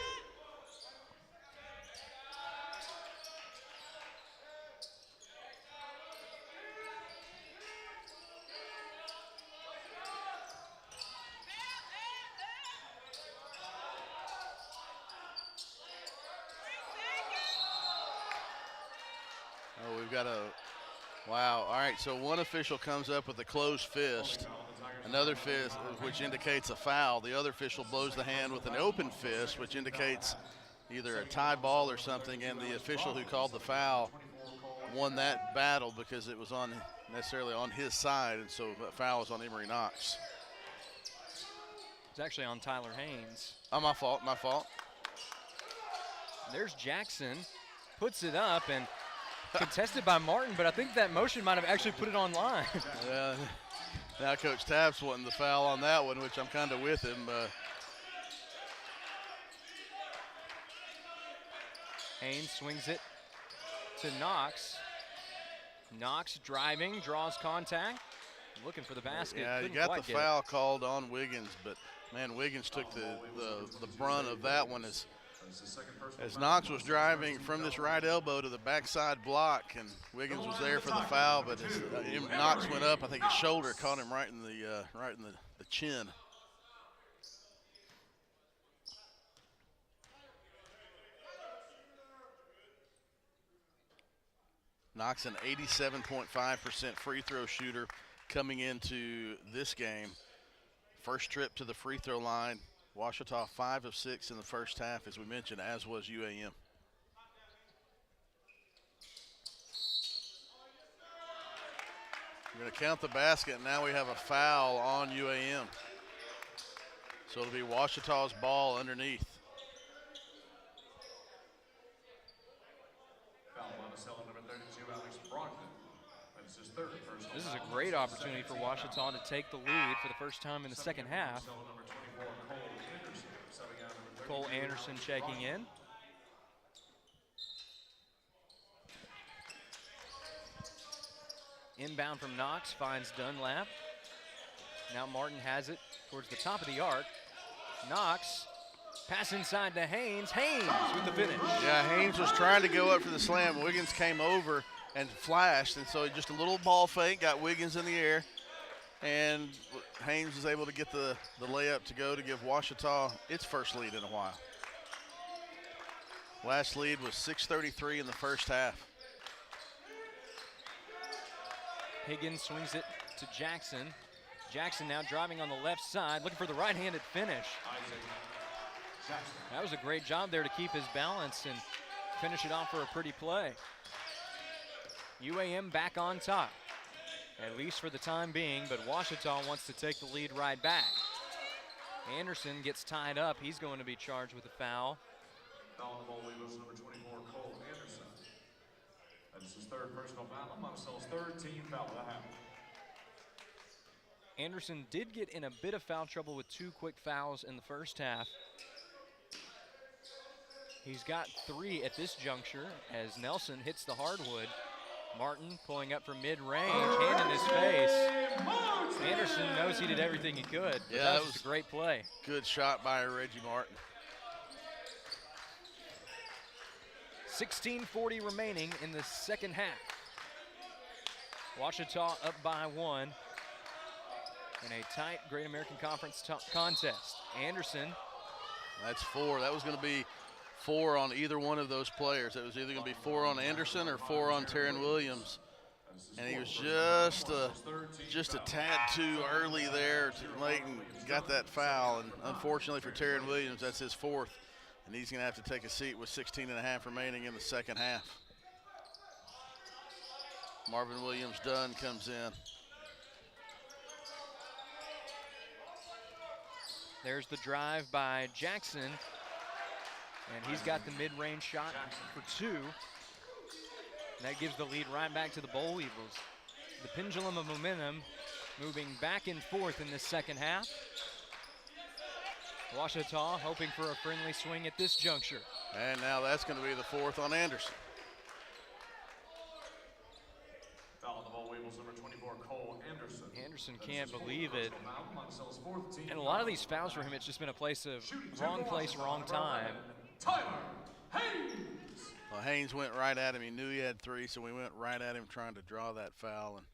Oh, we've got a, wow. All right, so one official comes up with a closed fist, another fist, which indicates a foul. The other official blows the hand with an open fist, which indicates either a tie ball or something, and the official who called the foul won that battle because it was on necessarily on his side, and so that foul was on Emory Knox. It's actually on Tyler Haynes. Oh, my fault, my fault. There's Jackson, puts it up and contested by Martin, but I think that motion might have actually put it on line. Yeah, now Coach Tapp's wanting the foul on that one, which I'm kind of with him. Haynes swings it to Knox. Knox driving, draws contact, looking for the basket. Yeah, you Couldn't got quite the get it. foul called on Wiggins, but man, Wiggins took the brunt of that one as Knox was driving from this right elbow to the backside block, and Wiggins was there for the foul, but as Knox went up, I think his shoulder caught him right in the chin. Knox an 87.5% free throw shooter coming into this game. First trip to the free throw line. Ouachita 5 of 6 in the first half, as we mentioned, as was UAM. We're going to count the basket, and now we have a foul on UAM. So it'll be Ouachita's ball underneath. This is a great opportunity for Ouachita to take the lead for the first time in the second half. Cole Anderson checking in. Inbound from Knox, finds Dunlap. Now Martin has it towards the top of the arc. Knox, pass inside to Haynes. Haynes with the finish. Yeah, Haynes was trying to go up for the slam. Wiggins came over and flashed, and so just a little ball fake, got Wiggins in the air, and Haynes was able to get the layup to go to give Ouachita its first lead in a while. Last lead was 6:33 in the first half. Higgins swings it to Jackson. Jackson now driving on the left side, looking for the right-handed finish. That was a great job there to keep his balance and finish it off for a pretty play. UAM back on top, at least for the time being, but Ouachita wants to take the lead right back. Anderson gets tied up. He's going to be charged with a foul. Foul on the ball, Weevils, number 24, Cole Anderson. That's his third personal foul. Monticello's third team foul of the half. Anderson did get in a bit of foul trouble with 2 quick fouls in the first half. He's got 3 at this juncture as Nelson hits the hardwood. Martin pulling up from mid-range, hand in his face. Anderson knows he did everything he could. Yeah, that was a great play. Good shot by Reggie Martin. 16:40 remaining in the second half. Ouachita up by 1 in a tight Great American Conference contest. Anderson. That's 4. That was going to be 4 on either one of those players. It was either going to be 4 on Anderson or 4 on Taryn Williams. And he was just a tad too early there, too late, and got that foul. And unfortunately for Taryn Williams, that's his 4th. And he's going to have to take a seat with 16.5 remaining in the second half. Marvin Williams-Dunn comes in. There's the drive by Jackson. And he's got the mid-range shot for 2. And that gives the lead right back to the Boll Weevils. The pendulum of momentum moving back and forth in this second half. Ouachita hoping for a friendly swing at this juncture. And now that's going to be the 4th on Anderson. Foul on the ball, Weevils, number 24, Cole Anderson. Anderson can't believe it. And a lot of these fouls for him, it's just been a place of wrong place, wrong time. Tyler Haynes. Well, Haynes went right at him. He knew he had 3, so we went right at him trying to draw that foul, and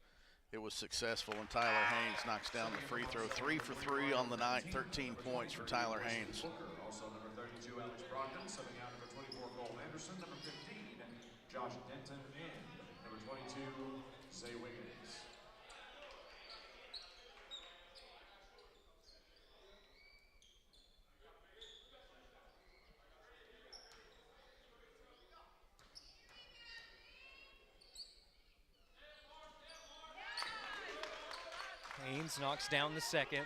it was successful. And Tyler Haynes knocks down the free throw. 3 for 3 on the night, 13 points for Tyler Haynes. Also number 32, Alex Brogdon, subbing out number 24, Cole Anderson, number 15, Josh Denton, and number 22, Zay Wiggins. Haynes knocks down the second.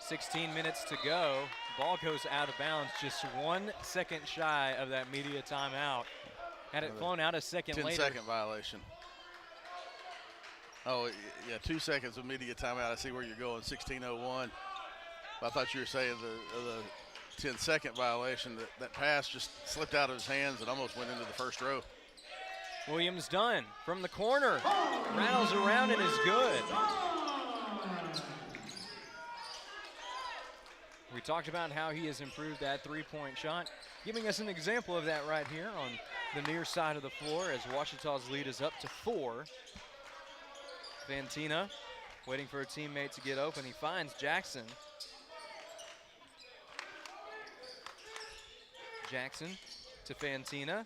.16 minutes to go. Ball goes out of bounds, just 1 second shy of that media timeout. Had it flown out a second later. 10-second violation. Oh, yeah, 2 seconds of media timeout. I see where you're going, 16:01. I thought you were saying the 10-second violation. That pass just slipped out of his hands and almost went into the first row. Williams done from the corner. Rattles around and is good. We talked about how he has improved that three-point shot, giving us an example of that right here on the near side of the floor as Ouachita's lead is up to 4. Fantina waiting for a teammate to get open. He finds Jackson. Jackson to Fantina.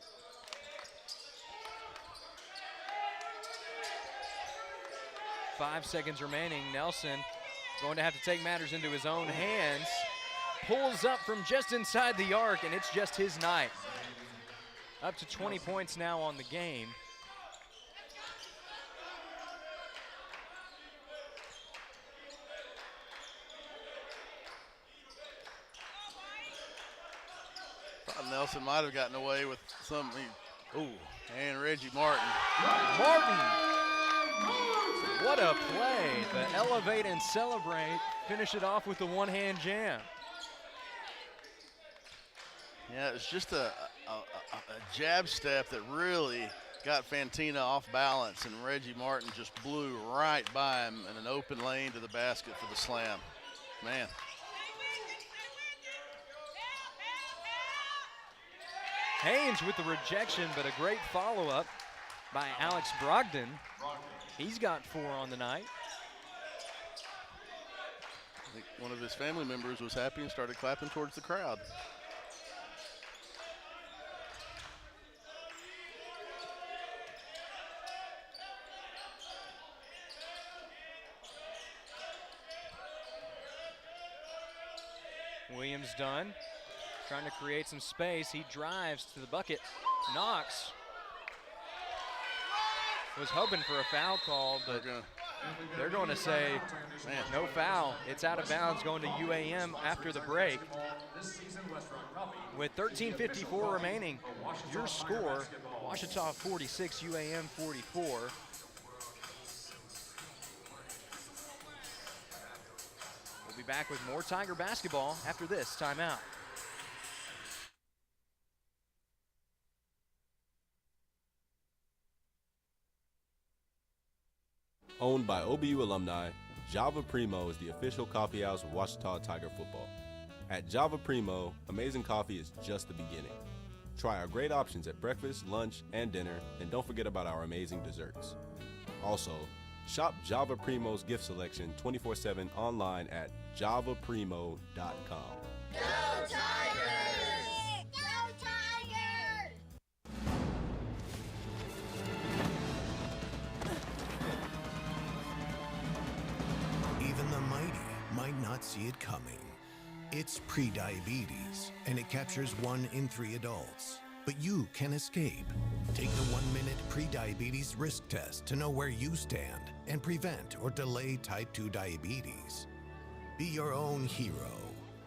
Five seconds remaining. Nelson going to have to take matters into his own hands. Pulls up from just inside the arc, and it's just his night. Up to 20 points now on the game. Thought Nelson might have gotten away with some. And Reggie Martin. Martin! What a play. The elevate and celebrate. Finish it off with the one-hand jam. Yeah, it's just a jab step that really got Fantina off balance, and Reggie Martin just blew right by him in an open lane to the basket for the slam. Man. Haynes with the rejection, but a great follow-up by Alex Brogdon. He's got 4 on the night. I think one of his family members was happy and started clapping towards the crowd. Williams done. Trying to create some space. He drives to the bucket. Knox was hoping for a foul call, but they're going to say, man, no foul. It's out of bounds going to UAM after the break. With 13:54 remaining, your score, Ouachita 46, UAM 44. We'll be back with more Tiger basketball after this timeout. Owned by OBU alumni, Java Primo is the official coffee house of Ouachita Tiger football. At Java Primo, amazing coffee is just the beginning. Try our great options at breakfast, lunch, and dinner, and don't forget about our amazing desserts. Also, shop Java Primo's gift selection 24/7 online at javaprimo.com. Go Tigers! Go Tigers! Even the mighty might not see it coming. It's prediabetes, and it captures 1 in 3 adults. But you can escape. Take the 1-minute prediabetes risk test to know where you stand and prevent or delay type 2 diabetes. Be your own hero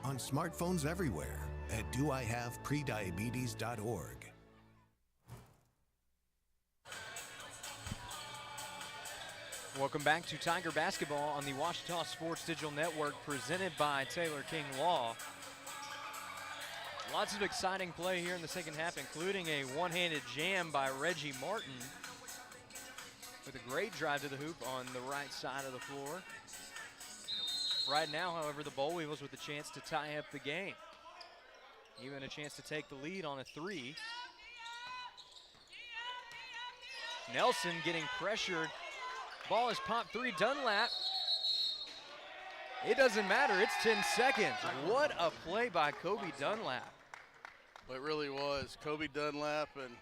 on smartphones everywhere at doihaveprediabetes.org. Welcome back to Tiger Basketball on the Ouachita Sports Digital Network, presented by Taylor King Law. Lots of exciting play here in the second half, including a one-handed jam by Reggie Martin with a great drive to the hoop on the right side of the floor. Right now, however, the Boll Weevils with a chance to tie up the game. Even a chance to take the lead on a 3. Nelson getting pressured. Ball is popped 3, Dunlap. It doesn't matter, it's 10 seconds. What a play by Kobe Dunlap. Well, it really was. Kobe Dunlap and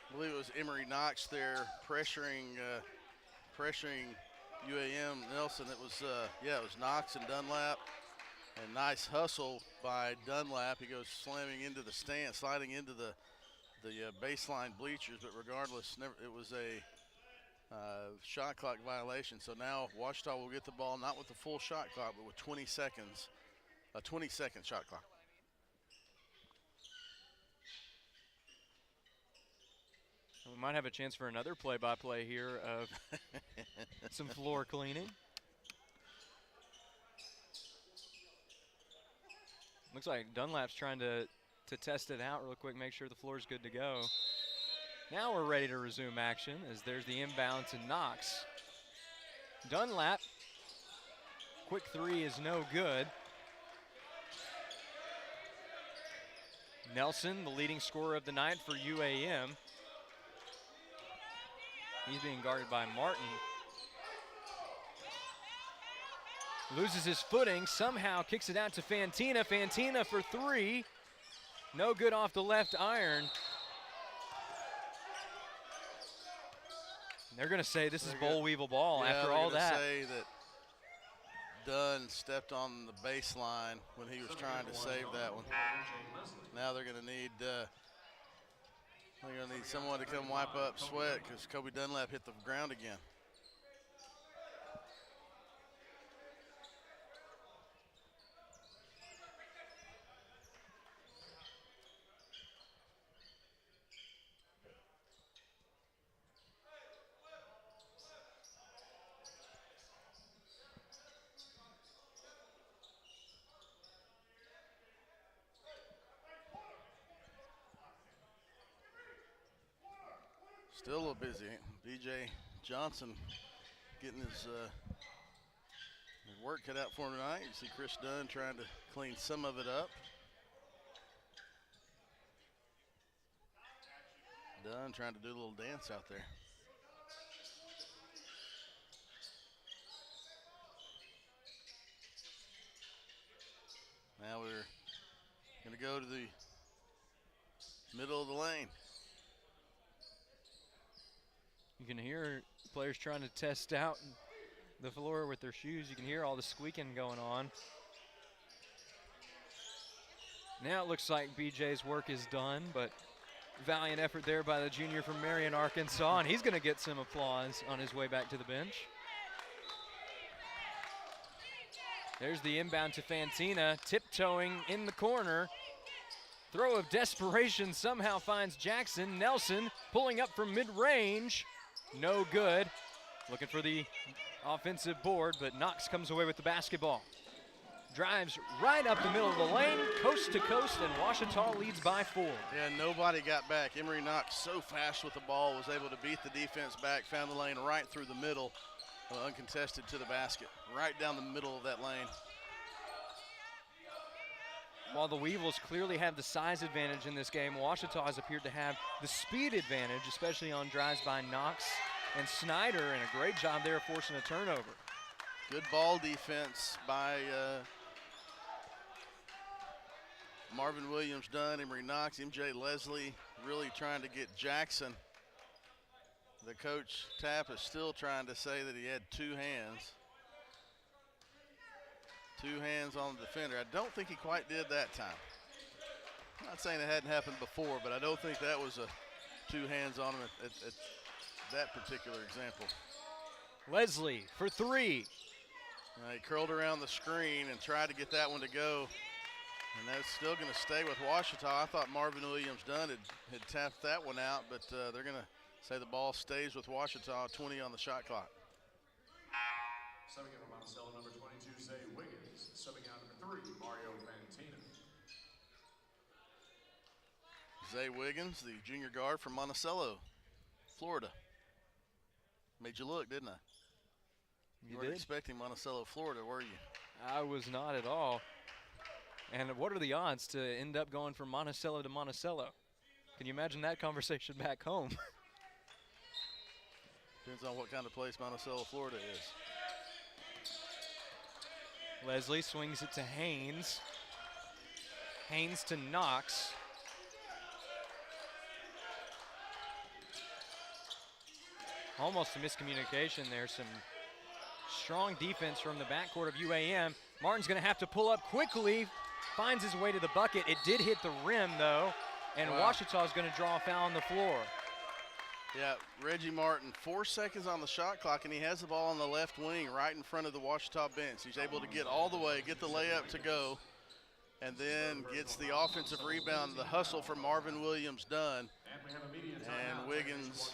I believe it was Emery Knox there pressuring UAM Nelson. It was Knox and Dunlap. And nice hustle by Dunlap. He goes slamming into the stand, sliding into the the baseline bleachers, but regardless, it was a shot clock violation. So now Ouachita will get the ball, not with the full shot clock, but with 20 seconds, a 20-second shot clock. We might have a chance for another play-by-play here of some floor cleaning. Looks like Dunlap's trying to test it out real quick, make sure the floor's good to go. Now we're ready to resume action as there's the inbound to Knox. Dunlap, quick three is no good. Nelson, the leading scorer of the night for UAM. He's being guarded by Martin. Loses his footing, somehow kicks it out to Fantina. Fantina for three. No good off the left iron. They're going to say this is boll weevil ball after all that. Say that Dunn stepped on the baseline when he was trying to save that one. Now they're going to need someone to come wipe up sweat because Kobe Dunlap hit the ground again. Still a little busy. BJ Johnson getting his work cut out for him tonight. You see Chris Dunn trying to clean some of it up. Dunn trying to do a little dance out there. Now we're going to go to the middle of the lane. You can hear players trying to test out the floor with their shoes. You can hear all the squeaking going on. Now it looks like BJ's work is done, but valiant effort there by the junior from Marion, Arkansas, and he's going to get some applause on his way back to the bench. There's the inbound to Fantina, tiptoeing in the corner. Throw of desperation somehow finds Jackson. Nelson pulling up from mid-range. No good. Looking for the offensive board, but Knox comes away with the basketball. Drives right up the middle of the lane, coast to coast, and Ouachita leads by 4. Yeah, nobody got back. Emery Knox so fast with the ball, was able to beat the defense back, found the lane right through the middle, uncontested to the basket, right down the middle of that lane. While the Weevils clearly have the size advantage in this game, Ouachita has appeared to have the speed advantage, especially on drives by Knox and Snyder, and a great job there forcing a turnover. Good ball defense by Marvin Williams Dunn, Emery Knox, MJ Leslie really trying to get Jackson. The coach, Tapp, is still trying to say that he had two hands. Two hands on the defender. I don't think he quite did that time. I'm not saying it hadn't happened before, but I don't think that was a two hands on him at that particular example. Leslie for three. He curled around the screen and tried to get that one to go, and that's still going to stay with Ouachita. I thought Marvin Williams Dunn had tapped that one out, but they're going to say the ball stays with Ouachita, 20 on the shot clock. Subbing in from Monticello, number 22, Zay Wiggins. Subbing out number 3, Mario Fantina. Zay Wiggins, the junior guard from Monticello, Florida. Made you look, didn't I? You weren't expecting Monticello, Florida, were you? I was not at all. And what are the odds to end up going from Monticello to Monticello? Can you imagine that conversation back home? Depends on what kind of place Monticello, Florida is. Leslie swings it to Haynes. Haynes to Knox. Almost a miscommunication there. Some strong defense from the backcourt of UAM. Martin's going to have to pull up quickly. Finds his way to the bucket. It did hit the rim, though. And Wow. Ouachita is going to draw a foul on the floor. Yeah, Reggie Martin, 4 seconds on the shot clock, and he has the ball on the left wing right in front of the Ouachita bench. He's able to get all the way, get the layup to go, and then gets the offensive rebound, the hustle from Marvin Williams done. And Wiggins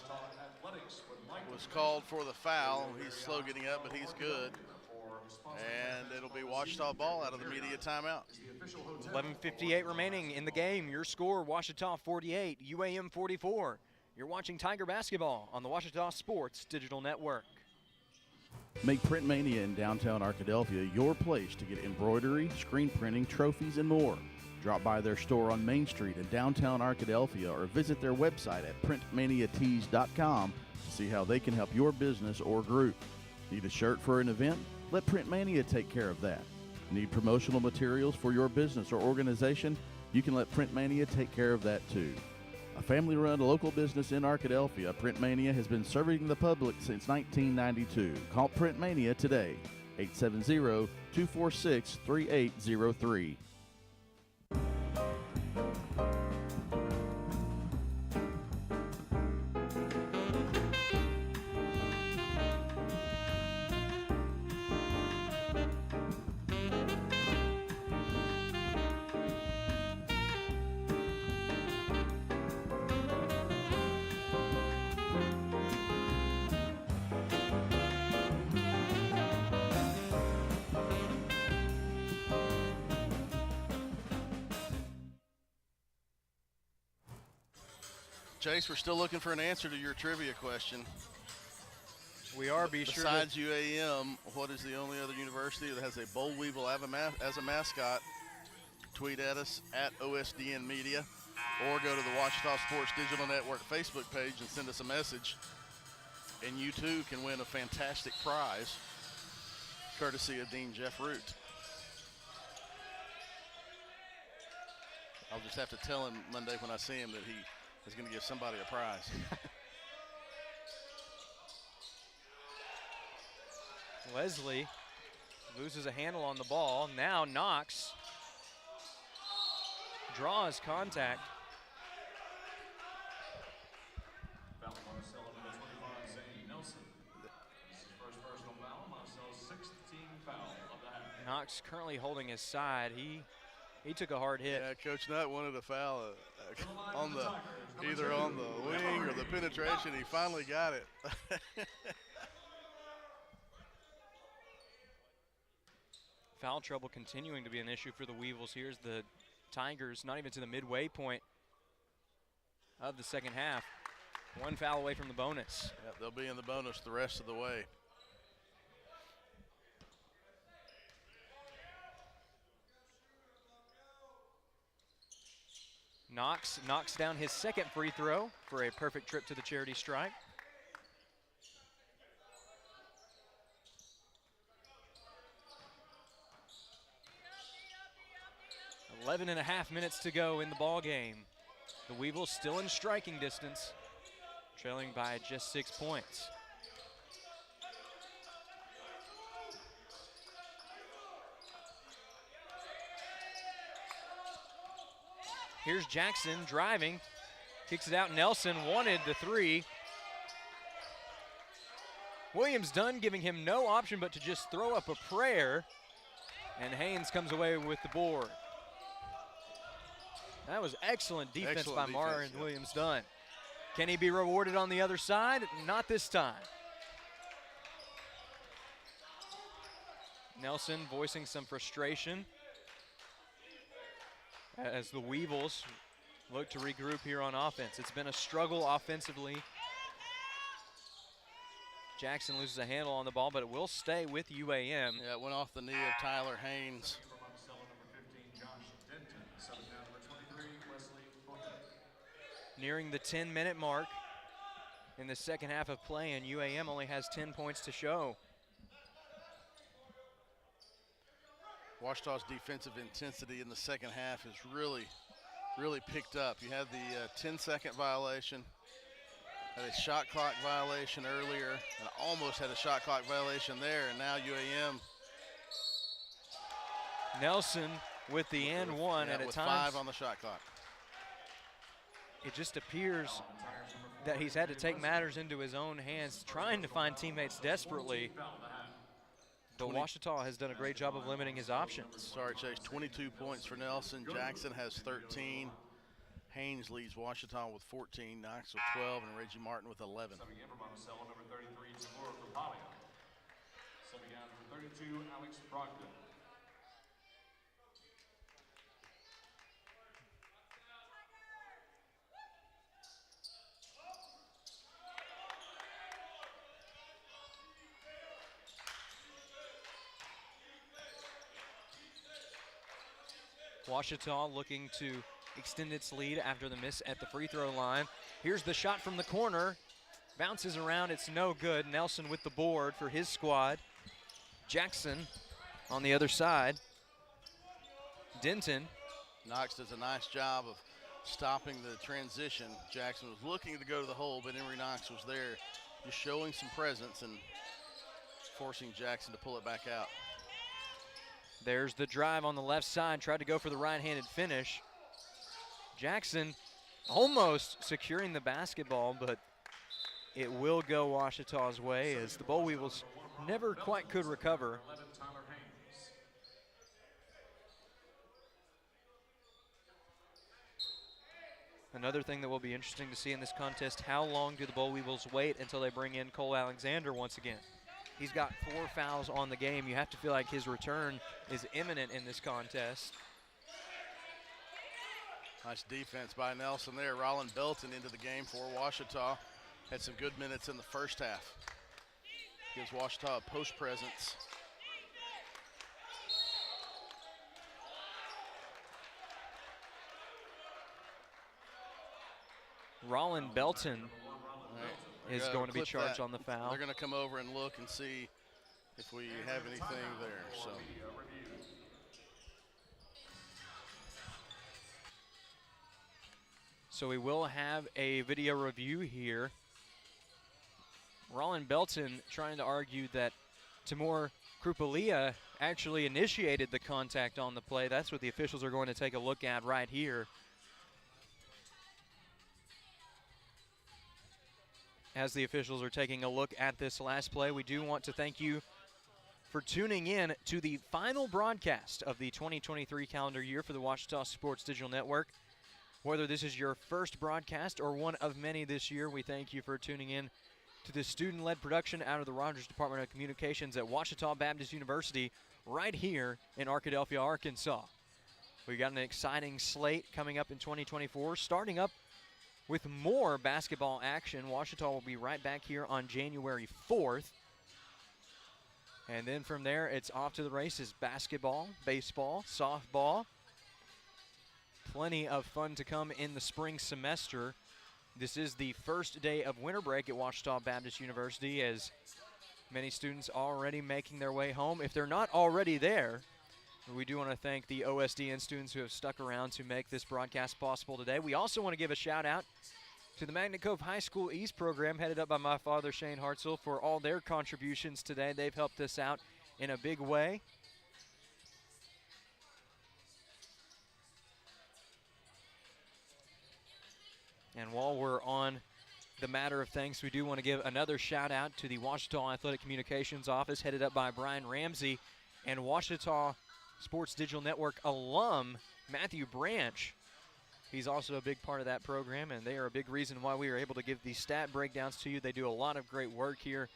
was called for the foul. He's slow getting up, but he's good. And it'll be Ouachita ball out of the media timeout. 11:58 remaining in the game. Your score, Ouachita 48, UAM 44. You're watching Tiger basketball on the Ouachita Sports Digital Network. Make Print Mania in downtown Arkadelphia your place to get embroidery, screen printing, trophies, and more. Drop by their store on Main Street in downtown Arkadelphia or visit their website at printmaniatees.com to see how they can help your business or group. Need a shirt for an event? Let Print Mania take care of that. Need promotional materials for your business or organization? You can let Print Mania take care of that too. A family-run local business in Arkadelphia, Print Mania has been serving the public since 1992. Call Print Mania today, 870-246-3803. Chase, we're still looking for an answer to your trivia question. We are. Be sure. Besides UAM, what is the only other university that has a boll weevil as a mascot? Tweet at us at OSDN Media, or go to the Ouachita Sports Digital Network Facebook page and send us a message. And you too can win a fantastic prize, courtesy of Dean Jeff Root. I'll just have to tell him Monday when I see him that he is going to give somebody a prize. Leslie loses a handle on the ball. Now Knox draws contact. Foul Monticello, number 25, Zane Nelson. This is first personal foul. Monticello's 16th foul of the half. Knox currently holding his side. He took a hard hit. Yeah, Coach Nutt wanted a foul on the either on the wing or the penetration. He finally got it. Foul trouble continuing to be an issue for the Weevils. Here's the Tigers, not even to the midway point of the second half. One foul away from the bonus. Yep, they'll be in the bonus the rest of the way. Knox knocks down his second free throw for a perfect trip to the charity stripe. Eleven and a half minutes to go in the ball game. The Weevils still in striking distance, trailing by just 6 points. Here's Jackson driving, kicks it out. Nelson wanted the three. Williams Dunn giving him no option but to just throw up a prayer, and Haynes comes away with the board. That was excellent defense by Martin Williams Dunn. Can he be rewarded on the other side? Not this time. Nelson voicing some frustration as the Weevils look to regroup here on offense. It's been a struggle offensively. Jackson loses a handle on the ball, but it will stay with UAM. Yeah, it went off the knee of Tyler Haynes. Nearing the 10-minute mark in the second half of play, and UAM only has 10 points to show. Ouachita's defensive intensity in the second half has really picked up. You had the 10-second violation, had a shot clock violation earlier, and almost had a shot clock violation there, and now UAM. Nelson with the and one at a with time. 5 on the shot clock. it just appears that he's had to take matters into his own hands, trying to find teammates desperately. But Ouachita has done a great job of limiting his options. Sorry, Chase. 22 points for Nelson. Jackson has 13. Haynes leads Ouachita with 14. Knox with 12, and Reggie Martin with 11. Stepping in from Monticello, number 33, Tamura Kapalia. Stepping down, number 32, Alex Brogdon. Ouachita looking to extend its lead after the miss at the free throw line. Here's the shot from the corner. Bounces around, it's no good. Nelson with the board for his squad. Jackson on the other side. Denton. Knox does a nice job of stopping the transition. Jackson was looking to go to the hole, but Emery Knox was there just showing some presence and forcing Jackson to pull it back out. There's the drive on the left side, tried to go for the right-handed finish. Jackson almost securing the basketball, but it will go Ouachita's way as the Boll Weevils never quite could recover. Another thing that will be interesting to see in this contest, how long do the Boll Weevils wait until they bring in Cole Alexander once again? He's got 4 fouls on the game. You have to feel like his return is imminent in this contest. Nice defense by Nelson there. Rollin Belton into the game for Ouachita. Had some good minutes in the first half. Gives Ouachita a post presence. Rollin Belton is going to be Clip charged that. on the foul. They're going to come over and look and see if we have anything there. So we will have a video review here. Rollin Belton trying to argue that Timur Krupalia actually initiated the contact on the play. That's what the officials are going to take a look at right here. As the officials are taking a look at this last play, we do want to thank you for tuning in to the final broadcast of the 2023 calendar year for the Ouachita Sports Digital Network. Whether this is your first broadcast or one of many this year, we thank you for tuning in to this student-led production out of the Rogers Department of Communications at Ouachita Baptist University right here in Arkadelphia, Arkansas. We got an exciting slate coming up in 2024, starting up with more basketball action. Ouachita will be right back here on January 4th. And then from there, it's off to the races. Basketball, baseball, softball. Plenty of fun to come in the spring semester. This is the first day of winter break at Ouachita Baptist University, as many students already making their way home. If they're not already there, we do want to thank the OSDN students who have stuck around to make this broadcast possible today. We also want to give a shout out to the Magnet Cove High School East program, headed up by my father, Shane Hartzell, for all their contributions today. They've helped us out in a big way. And while we're on the matter of thanks, we do want to give another shout out to the Ouachita Athletic Communications Office, headed up by Brian Ramsey, and Ouachita Sports Digital Network alum Matthew Branch. He's also a big part of that program, and they are a big reason why we are able to give these stat breakdowns to you. They do a lot of great work here.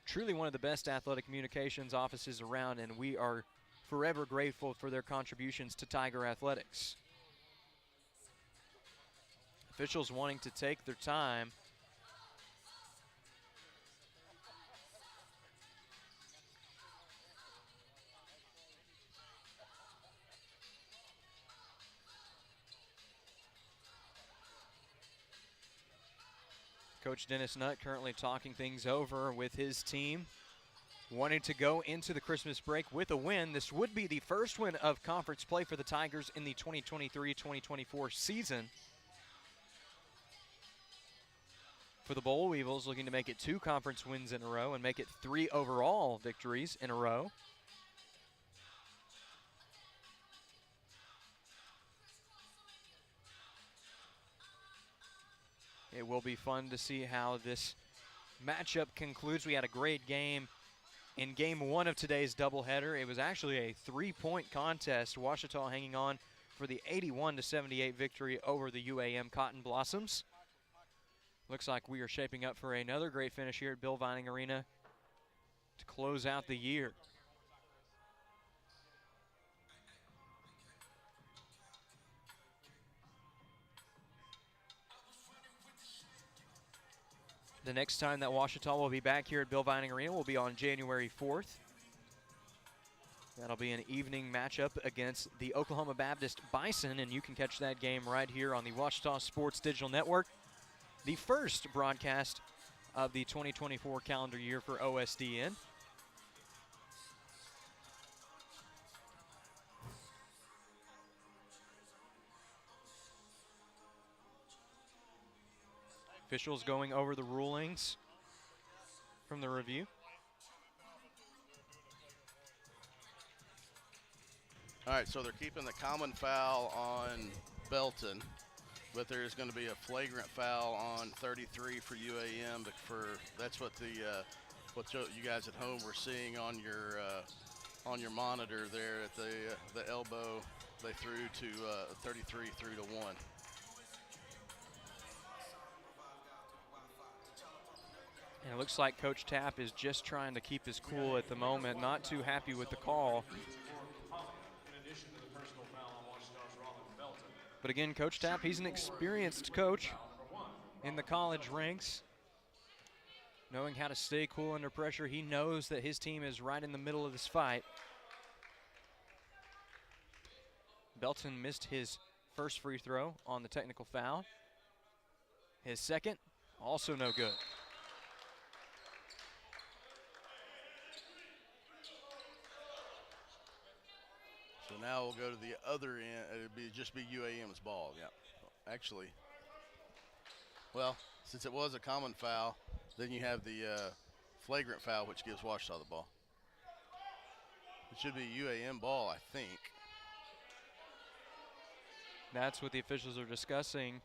Truly one of the best athletic communications offices around, and we are forever grateful for their contributions to Tiger Athletics. Officials wanting to take their time. Coach Dennis Nutt currently talking things over with his team, wanting to go into the Christmas break with a win. This would be the first win of conference play for the Tigers in the 2023-2024 season. For the Boll Weevils, looking to make it 2 conference wins in a row and make it 3 overall victories in a row. It will be fun to see how this matchup concludes. We had a great game in game 1 of today's doubleheader. It was actually a 3-point contest. Ouachita hanging on for the 81-78 victory over the UAM Cotton Blossoms. Looks like we are shaping up for another great finish here at Bill Vining Arena to close out the year. The next time that Ouachita will be back here at Bill Vining Arena will be on January 4th. That'll be an evening matchup against the Oklahoma Baptist Bison, and you can catch that game right here on the Ouachita Sports Digital Network. The first broadcast of the 2024 calendar year for OSDN. Officials going over the rulings from the review. All right, so they're keeping the common foul on Belton, but there's going to be a flagrant foul on 33 for UAM. But that's what you guys at home were seeing on your monitor there at the elbow. They threw to 33 through to 1. And it looks like Coach Tapp is just trying to keep his cool at the moment, not too happy with the call. But again, Coach Tapp, he's an experienced coach in the college ranks. Knowing how to stay cool under pressure, he knows that his team is right in the middle of this fight. Belton missed his first free throw on the technical foul. His second, also no good. So now we'll go to the other end. It'd just be UAM's ball. Yeah, actually. Well, since it was a common foul, then you have the flagrant foul, which gives Ouachita the ball. It should be UAM ball, I think. That's what the officials are discussing.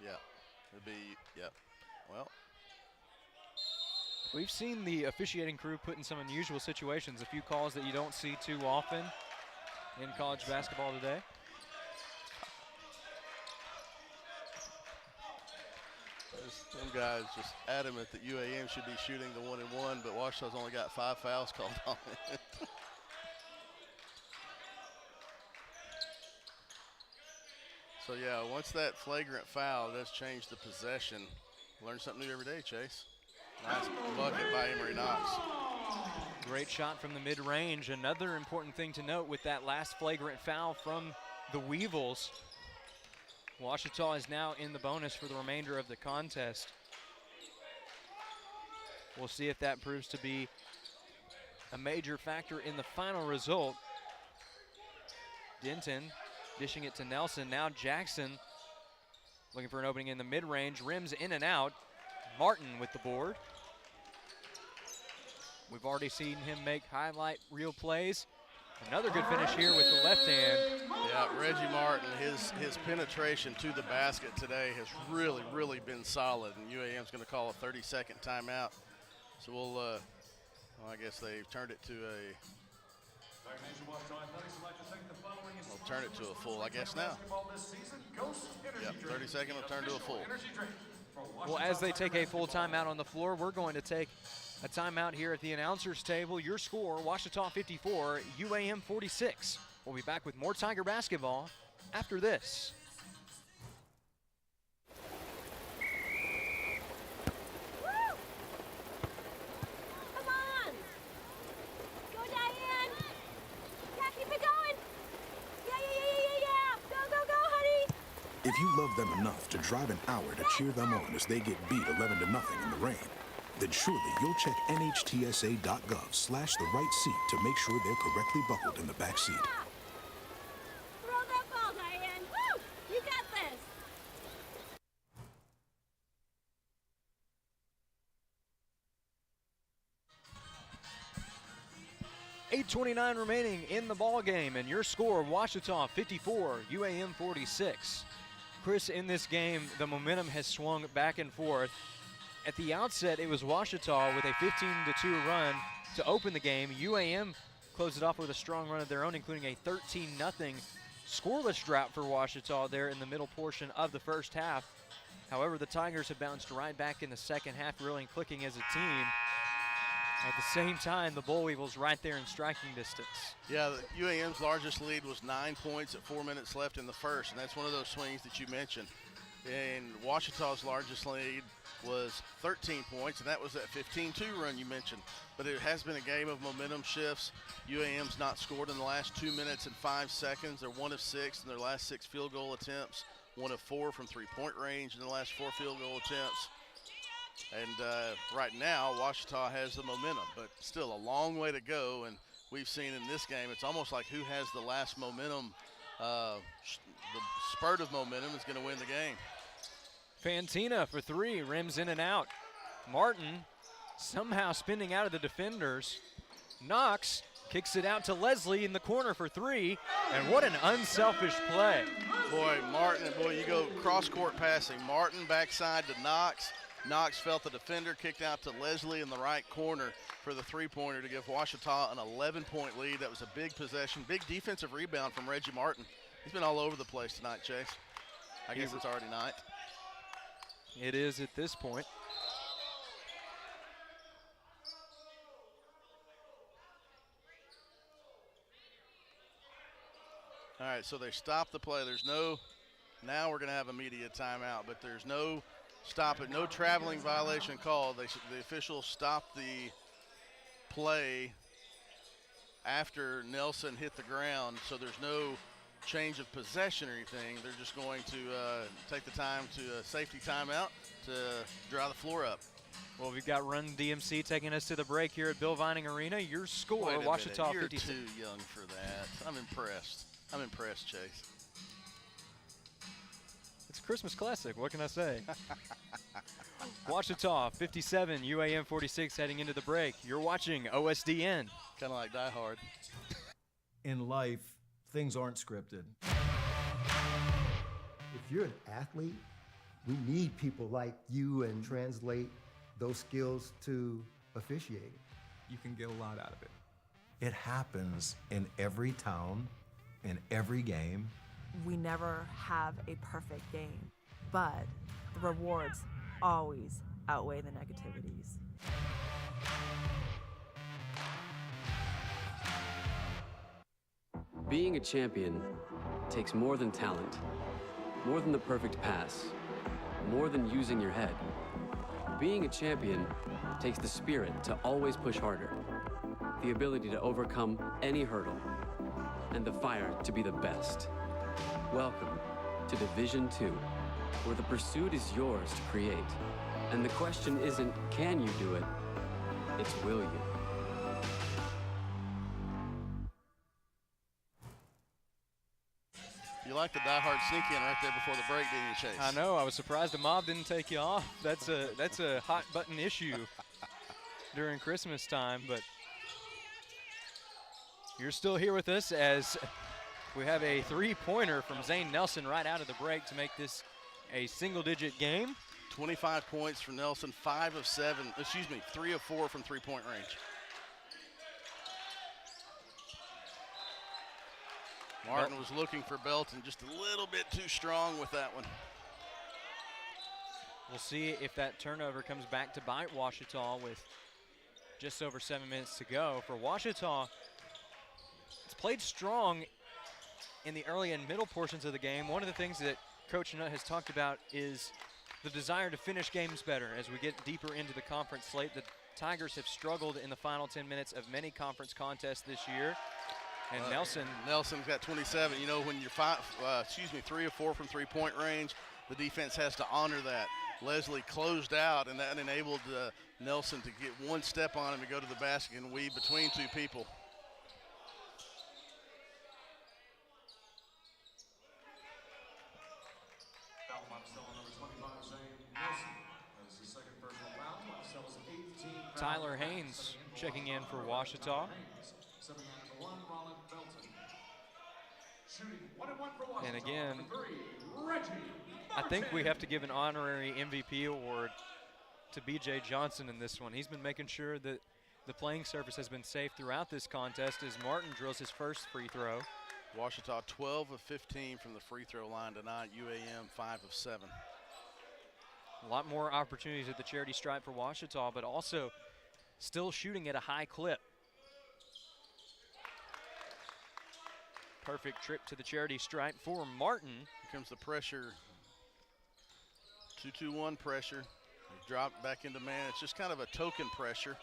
Yeah, it'd be, yeah. Well, we've seen the officiating crew put in some unusual situations, a few calls that you don't see too often in college basketball today. Some guys just adamant that UAM should be shooting the 1-and-1, but Ouachita's only got 5 fouls called on it. So yeah, once that flagrant foul does change the possession. Learn something new every day, Chase. Nice bucket by Emory Knox. Great shot from the mid-range. Another important thing to note with that last flagrant foul from the Weevils. Ouachita is now in the bonus for the remainder of the contest. We'll see if that proves to be a major factor in the final result. Denton dishing it to Nelson. Now Jackson looking for an opening in the mid-range. Rims in and out. Martin with the board. We've already seen him make highlight reel plays. Another good finish here with the left hand. Yeah, Reggie Martin, his penetration to the basket today has really, really been solid. And UAM's going to call a 30-second timeout. So well, I guess they've turned it to a. We'll turn it to a full, I guess now. Yep, 30-second will turn to a full. Well, as they take a full timeout on the floor, we're going to take a timeout here at the announcer's table. Your score, Ouachita 54, UAM 46. We'll be back with more Tiger basketball after this. Come on! Go, Diane! Yeah, keep it going! Yeah! Go, honey! If you love them enough to drive an hour to cheer them on as they get beat 11-0 in the rain, then surely you'll check nhtsa.gov/the right seat to make sure they're correctly buckled in the back seat. Throw that ball, Diane! Woo! You got this! 8:29 remaining in the ball game, and your score, Ouachita 54, UAM 46. Chris, in this game, the momentum has swung back and forth. At the outset, it was Ouachita with a 15-2 run to open the game. UAM closed it off with a strong run of their own, including a 13-0 scoreless drought for Ouachita there in the middle portion of the first half. However, the Tigers have bounced right back in the second half, really clicking as a team. At the same time, the Boll Weevils right there in striking distance. Yeah, the UAM's largest lead was 9 points at 4 minutes left in the first, and that's one of those swings that you mentioned. And Ouachita's largest lead was 13 points, and that was that 15-2 run you mentioned. But it has been a game of momentum shifts. UAM's not scored in the last 2 minutes and 5 seconds. They're 1 of 6 in their last 6 field goal attempts, 1 of 4 from three-point range in the last 4 field goal attempts. And right now, Ouachita has the momentum, but still a long way to go. And we've seen in this game, it's almost like who has the last momentum, the spurt of momentum is going to win the game. Fantina for 3, rims in and out. Martin somehow spinning out of the defenders. Knox kicks it out to Leslie in the corner for 3, and what an unselfish play. Boy, Martin, you go cross-court passing. Martin backside to Knox. Knox felt the defender, kicked out to Leslie in the right corner for the three-pointer to give Ouachita an 11-point lead. That was a big possession, big defensive rebound from Reggie Martin. He's been all over the place tonight, Chase. I guess it's already night. It is at this point. All right, so they stopped the play. There's no, now we're going to have a media timeout, but there's no stop it, no traveling violation called. The officials stopped the play after Nelson hit the ground, so there's no change of possession or anything. They're just going to take the time to safety timeout to dry the floor up. Well, we've got Run DMC taking us to the break here at Bill Vining Arena. Your score, Wait a Ouachita minute. You're 56. too young for that. I'm impressed. I'm impressed, Chase. It's a Christmas classic. What can I say? Ouachita 57, UAM 46 heading into the break. You're watching OSDN. Kind of like Die Hard. In life, things aren't scripted. If you're an athlete, we need people like you and translate those skills to officiating. You can get a lot out of it. It happens in every town, in every game. We never have a perfect game, but the rewards always outweigh the negativities. Being a champion takes more than talent, more than the perfect pass, more than using your head. Being a champion takes the spirit to always push harder, the ability to overcome any hurdle, and the fire to be the best. Welcome to Division II, where the pursuit is yours to create. And the question isn't, can you do it? It's, will you? You like the Die Hard sneak in right there before the break, didn't you, Chase? I know. I was surprised the mob didn't take you off. That's a hot button issue during Christmas time, but you're still here with us as we have a three-pointer from Zane Nelson right out of the break to make this a single-digit game. 25 points for Nelson, 3 of 4 from three-point range. Martin was looking for Belton, just a little bit too strong with that one. We'll see if that turnover comes back to bite Ouachita with just over 7 minutes to go. For Ouachita, it's played strong in the early and middle portions of the game. One of the things that Coach Nutt has talked about is the desire to finish games better as we get deeper into the conference slate. The Tigers have struggled in the final 10 minutes of many conference contests this year. And Nelson's got 27. You know, when you're 3 of 4 from three-point range, the defense has to honor that. Leslie closed out, and that enabled Nelson to get one step on him to go to the basket and weave between two people. Tyler Haynes checking in for Ouachita. And again, I think we have to give an honorary MVP award to B.J. Johnson in this one. He's been making sure that the playing surface has been safe throughout this contest as Martin drills his first free throw. Ouachita 12 of 15 from the free throw line tonight. UAM 5 of 7. A lot more opportunities at the charity stripe for Ouachita, but also still shooting at a high clip. Perfect trip to the charity stripe for Martin. Here comes the pressure. 2-2-1 pressure. Drop back into man. It's just kind of a token pressure,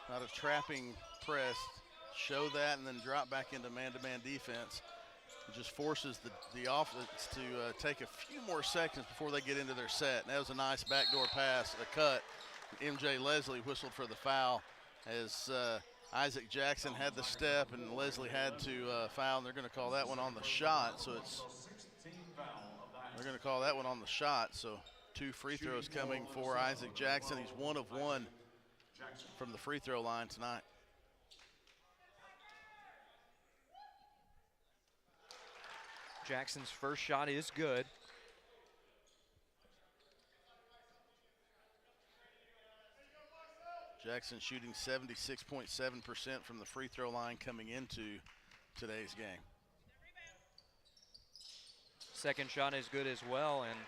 not a trapping press. Show that and then drop back into man-to-man defense. It just forces the offense to take a few more seconds before they get into their set. And that was a nice backdoor pass, a cut. MJ Leslie whistled for the foul as Isaac Jackson had the step and Leslie had to foul, and they're going to call that one on the shot. So they're going to call that one on the shot. So 2 free throws coming for Isaac Jackson. He's 1 of 1 from the free throw line tonight. Jackson's first shot is good. Jackson shooting 76.7% from the free throw line coming into today's game. Second shot is good as well, and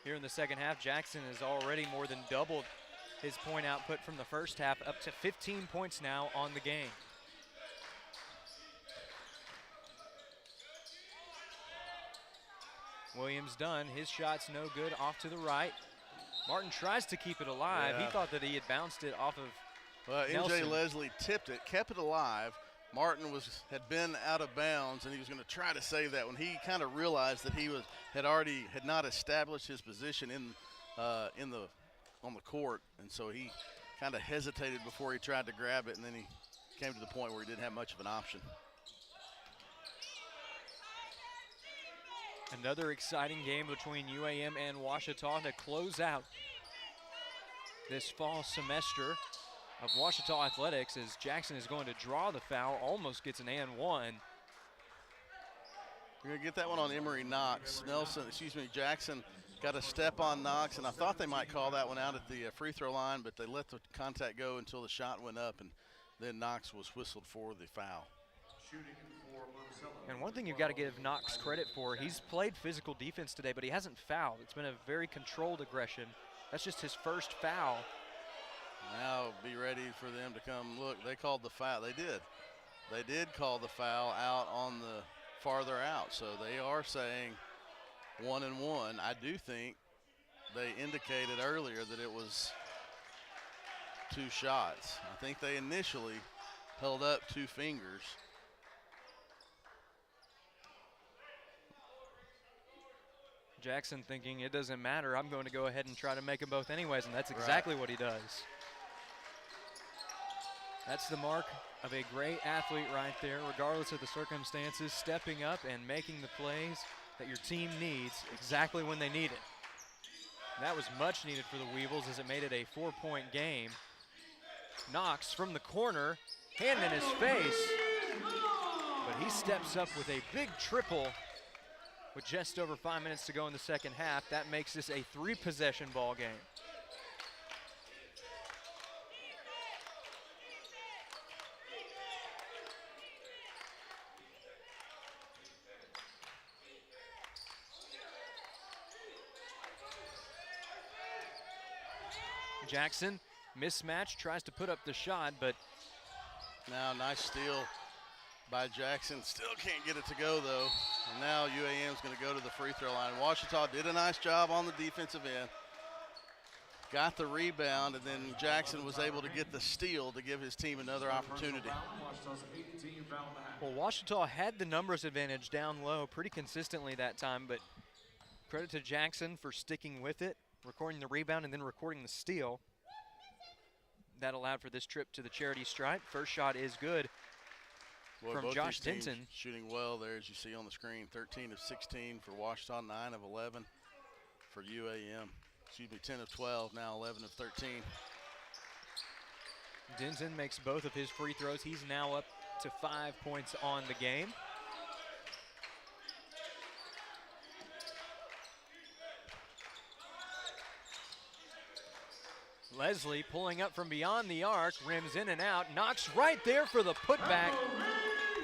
here in the second half, Jackson has already more than doubled his point output from the first half, up to 15 points now on the game. Williams done. His shot's no good, off to the right. Martin tries to keep it alive. Yeah. He thought that he had bounced it off of MJ Leslie tipped it, kept it alive. Martin had been out of bounds, and he was going to try to save that when he kind of realized that he had not established his position on the court, and so he kind of hesitated before he tried to grab it, and then he came to the point where he didn't have much of an option. Another exciting game between UAM and Ouachita to close out this fall semester of Ouachita athletics, as Jackson is going to draw the foul, almost gets an and one. We're going to get that one on Emory Knox. Jackson got a step on Knox, and I thought they might call that one out at the free throw line, but they let the contact go until the shot went up, and then Knox was whistled for the foul. And one thing you've got to give Knox credit for, he's played physical defense today, but he hasn't fouled. It's been a very controlled aggression. That's just his first foul. Now be ready for them to come. Look, they called the foul. They did. They did call the foul out on the farther out. So they are saying 1 and 1. I do think they indicated earlier that it was 2 shots. I think they initially held up 2 fingers. Jackson thinking it doesn't matter, I'm going to go ahead and try to make them both anyways, and that's exactly what he does. That's the mark of a great athlete right there, regardless of the circumstances, stepping up and making the plays that your team needs exactly when they need it. And that was much needed for the Weevils as it made it a 4-point game. Knox from the corner, hand in his face, but he steps up with a big triple with just over 5 minutes to go in the second half. That makes this a 3-possession ball game. Jackson, mismatch, tries to put up the shot, but now nice steal by Jackson. Still can't get it to go, though. And now UAM's going to go to the free throw line. Ouachita did a nice job on the defensive end. Got the rebound, and then Jackson was able to get the steal to give his team another opportunity. Well, Ouachita had the numbers advantage down low pretty consistently that time, but credit to Jackson for sticking with it, recording the rebound and then recording the steal. That allowed for this trip to the charity stripe. First shot is good. Boy, from Josh Denton. Shooting well there, as you see on the screen. 13 of 16 for Ouachita, 9 of 11 for UAM. 10 of 12, now 11 of 13. Denton makes both of his free throws. He's now up to 5 points on the game. Leslie pulling up from beyond the arc, rims in and out, Knox right there for the putback.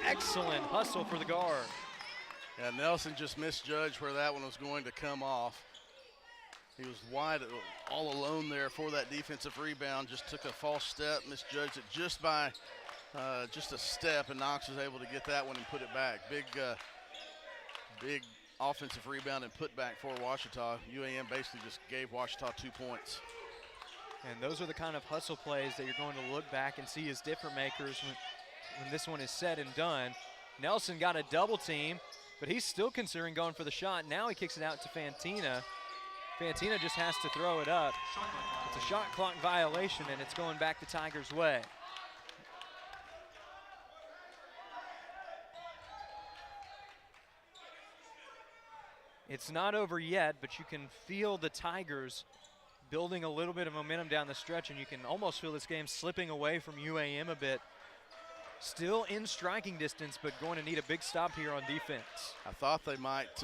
Excellent hustle for the guard. Yeah, Nelson just misjudged where that one was going to come off. He was wide, all alone there for that defensive rebound, just took a false step, misjudged it just by just a step, and Knox was able to get that one and put it back. Big offensive rebound and put back for Ouachita. UAM basically just gave Ouachita 2 points. And those are the kind of hustle plays that you're going to look back and see as different makers when this one is said and done. Nelson got a double team, but he's still considering going for the shot. Now he kicks it out to Fantina. Fantina just has to throw it up. It's a shot clock violation, and it's going back the Tigers' way. It's not over yet, but you can feel the Tigers building a little bit of momentum down the stretch, and you can almost feel this game slipping away from UAM a bit. Still in striking distance, but going to need a big stop here on defense. I thought they might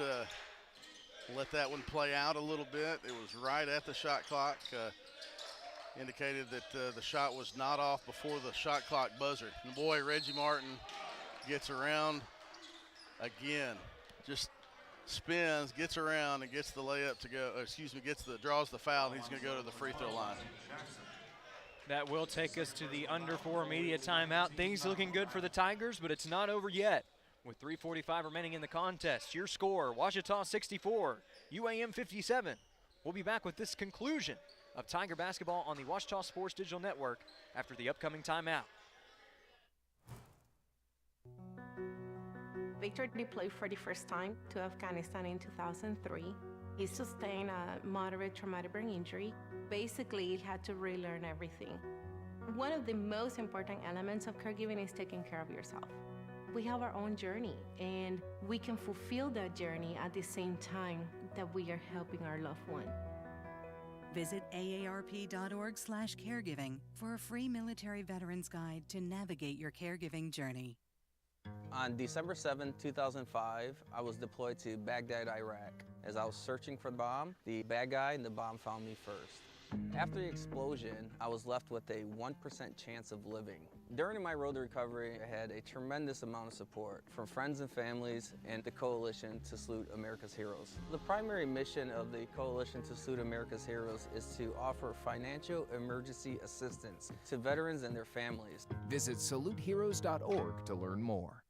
let that one play out a little bit. It was right at the shot clock. Indicated that the shot was not off before the shot clock buzzer. And boy, Reggie Martin gets around again. Just spins, gets around, and gets the layup to go, draws the foul, and he's going to go to the free throw line. That will take us to the under 4 media timeout. Things looking good for the Tigers, but it's not over yet. With 3:45 remaining in the contest, your score, Ouachita 64, UAM 57. We'll be back with this conclusion of Tiger basketball on the Ouachita Sports Digital Network after the upcoming timeout. Victor deployed for the first time to Afghanistan in 2003. He sustained a moderate traumatic brain injury. Basically, he had to relearn everything. One of the most important elements of caregiving is taking care of yourself. We have our own journey, and we can fulfill that journey at the same time that we are helping our loved one. Visit aarp.org/caregiving for a free military veterans guide to navigate your caregiving journey. On December 7, 2005, I was deployed to Baghdad, Iraq. As I was searching for the bomb, the bad guy and the bomb found me first. After the explosion, I was left with a 1% chance of living. During my road to recovery, I had a tremendous amount of support from friends and families and the Coalition to Salute America's Heroes. The primary mission of the Coalition to Salute America's Heroes is to offer financial emergency assistance to veterans and their families. Visit saluteheroes.org to learn more.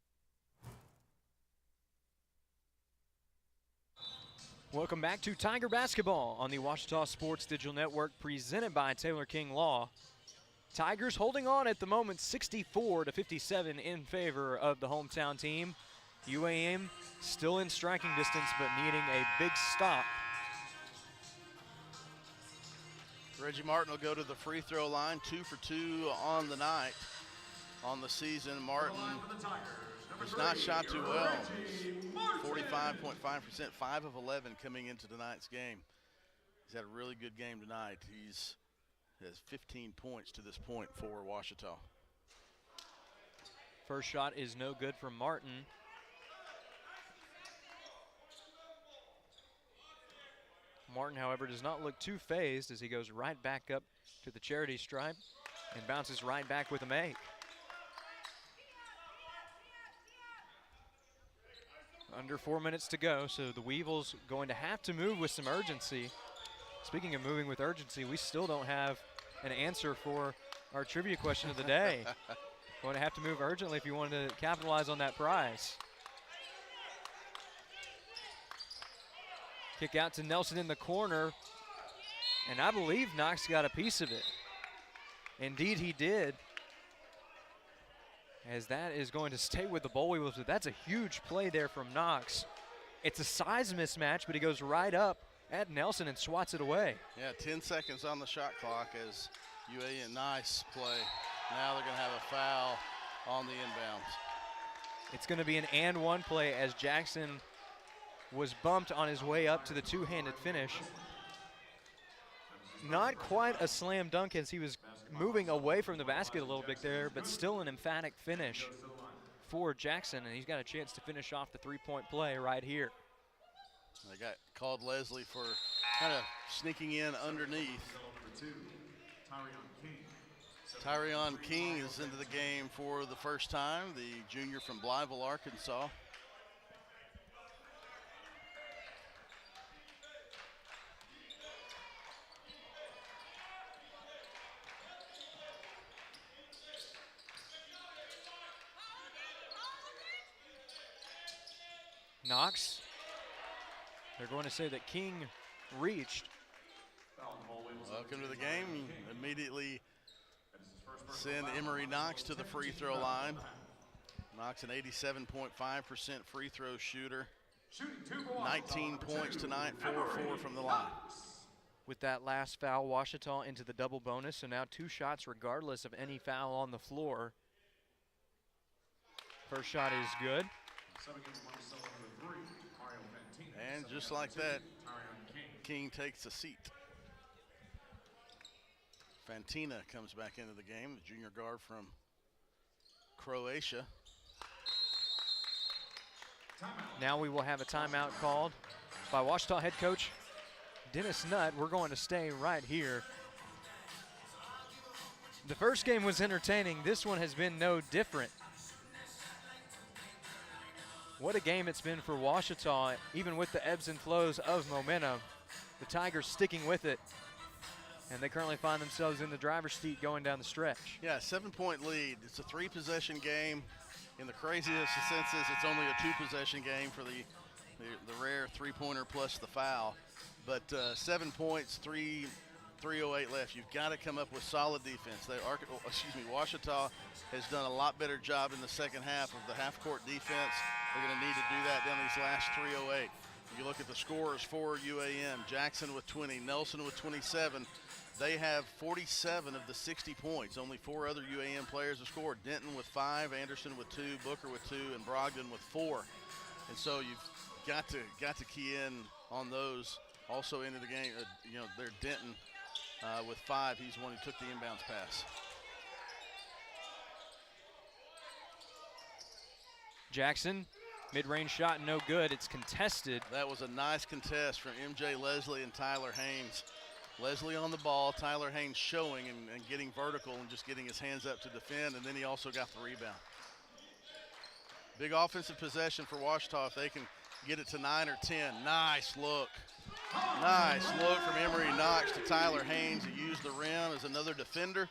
Welcome back to Tiger basketball on the Ouachita Sports Digital Network, presented by Taylor King Law. Tigers holding on at the moment 64-57 in favor of the hometown team. UAM still in striking distance, but needing a big stop. Reggie Martin will go to the free throw line, 2 for 2 on the night. On the season, Martin has not shot too well. 45.5%, 5 of 11 coming into tonight's game. He's had a really good game tonight. He has 15 points to this point for Ouachita. First shot is no good from Martin. Martin, however, does not look too phased as he goes right back up to the charity stripe and bounces right back with a make. Under 4 minutes to go, so the Weevils going to have to move with some urgency. Speaking of moving with urgency, we still don't have an answer for our trivia question of the day. Going to have to move urgently if you want to capitalize on that prize. Kick out to Nelson in the corner, and I believe Knox got a piece of it. Indeed he did, as that is going to stay with the Boll Weevils. That's a huge play there from Knox. It's a size mismatch, but he goes right up at Nelson and swats it away. Yeah, 10 seconds on the shot clock as UAM, nice play. Now they're gonna have a foul on the inbounds. It's gonna be an and one play as Jackson was bumped on his way up to the two-handed finish. Not quite a slam dunk as he was moving away from the basket a little bit there, but still an emphatic finish for Jackson, and he's got a chance to finish off the three-point play right here. They called Leslie for kind of sneaking in underneath. Tyrion King is into the game for the first time, the junior from Blytheville, Arkansas. Knox. They're going to say that King reached. Welcome to the game. Immediately send Emery Knox to the free throw line. Knox an 87.5% free throw shooter. 19 points tonight, 4-4 from the line. With that last foul, Ouachita into the double bonus, so now 2 shots regardless of any foul on the floor. First shot is good. And just like that, King takes a seat. Fantina comes back into the game, the junior guard from Croatia. Now we will have a timeout called by Ouachita head coach Dennis Nutt. We're going to stay right here. The first game was entertaining. This one has been no different. What a game it's been for Ouachita, even with the ebbs and flows of momentum. The Tigers sticking with it, and they currently find themselves in the driver's seat going down the stretch. Yeah, 7-point lead. It's a 3-possession game. In the craziest of senses, it's only a 2-possession game for the rare 3-pointer plus the foul. But 7 points, 3:08 left. You've got to come up with solid defense. Ouachita has done a lot better job in the second half of the half-court defense. They're going to need to do that down these last 3:08. You look at the scorers for UAM, Jackson with 20, Nelson with 27. They have 47 of the 60 points. Only 4 other UAM players have scored. Denton with 5, Anderson with 2, Booker with 2, and Brogdon with 4. And so you've got to key in on those. Also into the game, they're Denton with 5. He's the one who took the inbounds pass. Jackson, mid-range shot, no good. It's contested. That was a nice contest from MJ Leslie and Tyler Haynes. Leslie on the ball, Tyler Haynes showing and getting vertical and just getting his hands up to defend, and then he also got the rebound. Big offensive possession for Ouachita if they can get it to 9 or 10. Nice look. Nice look from Emery Knox to Tyler Haynes. He used the rim as another defender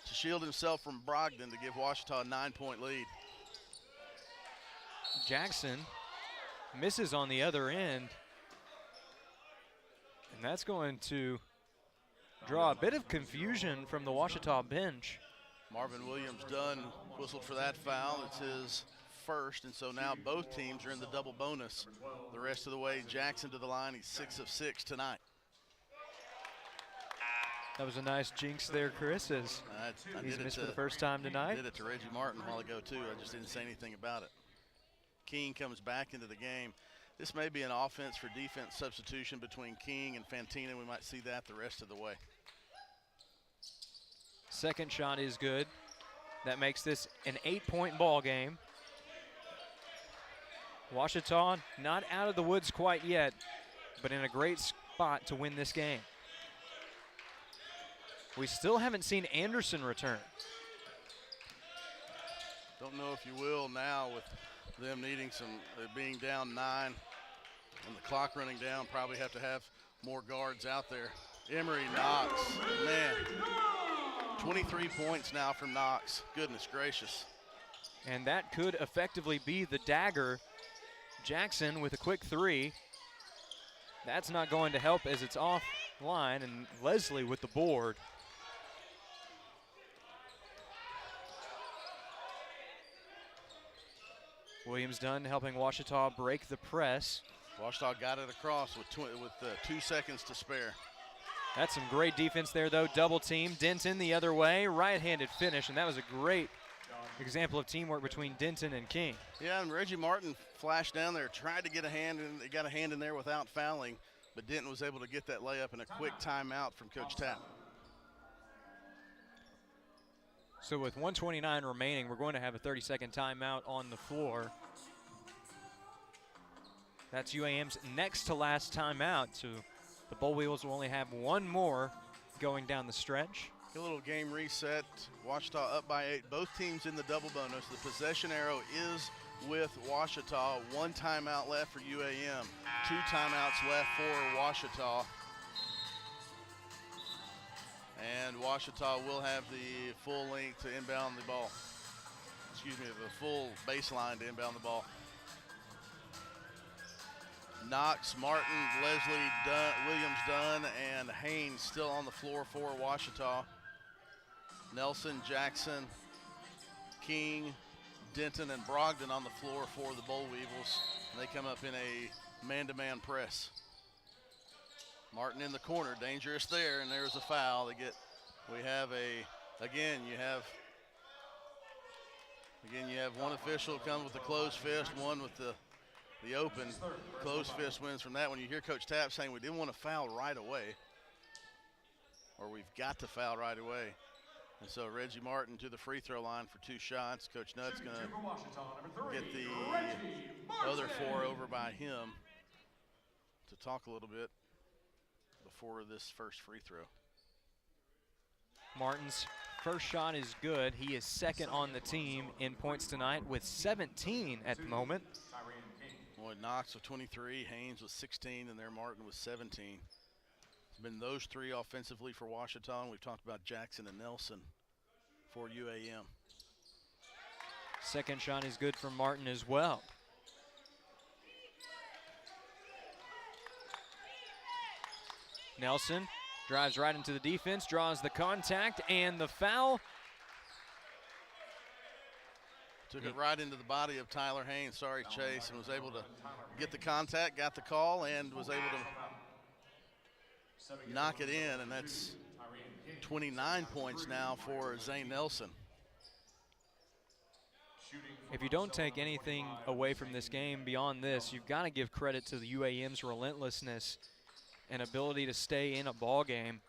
to shield himself from Brogdon to give Ouachita a 9-point lead. Jackson misses on the other end, and that's going to draw a bit of confusion from the Ouachita bench. Marvin Williams Dunn whistled for that foul. It's his first, and so now both teams are in the double bonus. The rest of the way, Jackson to the line. He's 6 of 6 tonight. That was a nice jinx there, Chris, as he's missed for the first time tonight. I did it to Reggie Martin a while ago, too. I just didn't say anything about it. King comes back into the game. This may be an offense for defense substitution between King and Fantina. We might see that the rest of the way. Second shot is good. That makes this an 8-point ball game. Ouachita not out of the woods quite yet, but in a great spot to win this game. We still haven't seen Anderson return. Don't know if you will now with them needing being down 9 and the clock running down. Probably have to have more guards out there. Emery Knox, man, 23 points now from Knox. Goodness gracious. And that could effectively be the dagger. Jackson with a quick 3. That's not going to help as it's offline, and Leslie with the board. Williams Dunn helping Ouachita break the press. Ouachita got it across with 2 seconds to spare. That's some great defense there, though. Double team. Denton the other way. Right-handed finish, and that was a great example of teamwork between Denton and King. Yeah, and Reggie Martin flashed down there, tried to get a hand, and they got a hand in there without fouling, but Denton was able to get that layup and a quick timeout from Coach Tapp. So with 1:29 remaining, we're going to have a 30-second timeout on the floor. That's UAM's next to last timeout, so the Bull Weevils will only have one more going down the stretch. A little game reset. Ouachita up by 8. Both teams in the double bonus. The possession arrow is with Ouachita. 1 timeout left for UAM. 2 timeouts left for Ouachita. And Ouachita will have the full length to inbound the ball. Excuse me, the full baseline to inbound the ball. Knox, Martin, Leslie, Dunn, Williams, Dunn, and Haynes still on the floor for Ouachita. Nelson, Jackson, King, Denton, and Brogdon on the floor for the Boll Weevils. And they come up in a man-to-man press. Martin in the corner, dangerous there, and there's a foul. We have one official come with the closed fist, one with the open. Closed fist wins from that one. You hear Coach Tapp saying we didn't want to foul right away, or we've got to foul right away. And so Reggie Martin to the free throw line for 2 shots. Coach Nutt's going to get the other 4 over by him to talk a little bit before this first free throw. Martin's first shot is good. He is second on the team in points tonight with 17 at the moment. Boy, Knox with 23, Haynes with 16, and there Martin with 17. It's been those 3 offensively for Ouachita, and we've talked about Jackson and Nelson for UAM. Second shot is good from Martin as well. Nelson drives right into the defense, draws the contact, and the foul. Took it right into the body of Tyler Haynes, sorry Chase, and was able to get the contact, got the call, and was able to knock it in, and that's 29 points now for Zane Nelson. If you don't take anything away from this game beyond this, you've got to give credit to the UAM's relentlessness and ability to stay in a ball game.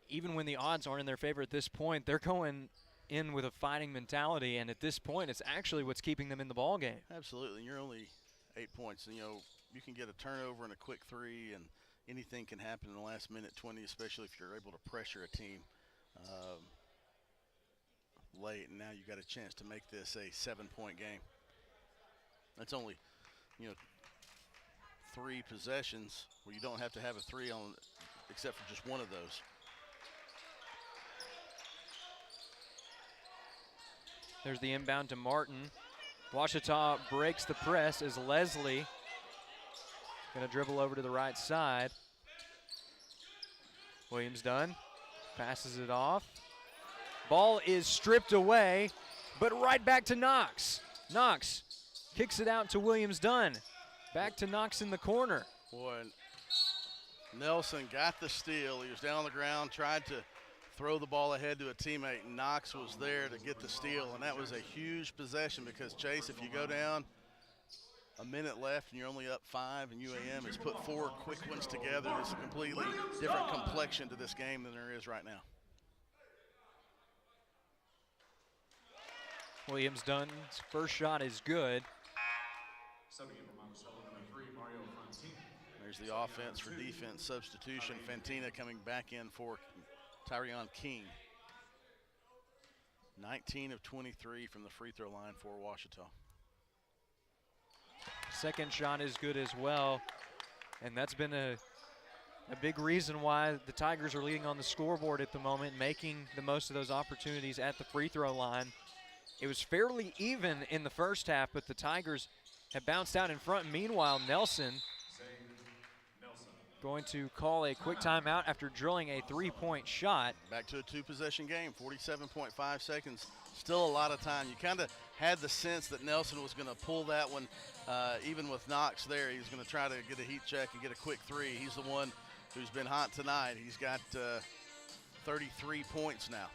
Even when the odds aren't in their favor at this point, they're going in with a fighting mentality, and at this point, it's actually what's keeping them in the ball game. Absolutely, and you're only 8 points. And, you can get a turnover and a quick 3, and anything can happen in the last minute 20, especially if you're able to pressure a team late, and now you got a chance to make this a 7-point game. That's only, 3 possessions where you don't have to have a 3 on, except for just one of those. There's the inbound to Martin. Ouachita breaks the press as Leslie gonna dribble over to the right side. Williams Dunn passes it off. Ball is stripped away, but right back to Knox. Knox kicks it out to Williams Dunn. Back to Knox in the corner. Boy, Nelson got the steal. He was down on the ground, tried to throw the ball ahead to a teammate, and Knox was there to get the steal, and that was a huge possession because, Chase, if you go down a minute left and you're only up 5 and UAM has put 4 quick ones together, there's a completely different complexion to this game than there is right now. Williams Dunn's first shot is good. There's the offense for defense substitution. Fantina coming back in for Tyrion King. 19 of 23 from the free throw line for Ouachita. Second shot is good as well, and that's been a big reason why the Tigers are leading on the scoreboard at the moment, making the most of those opportunities at the free throw line. It was fairly even in the first half, but the Tigers have bounced out in front. Meanwhile, Nelson going to call a quick timeout after drilling a 3-point shot. Back to a 2-possession game, 47.5 seconds. Still a lot of time. You kind of had the sense that Nelson was going to pull that one, even with Knox there. He's going to try to get a heat check and get a quick 3. He's the one who's been hot tonight. He's got 33 points now.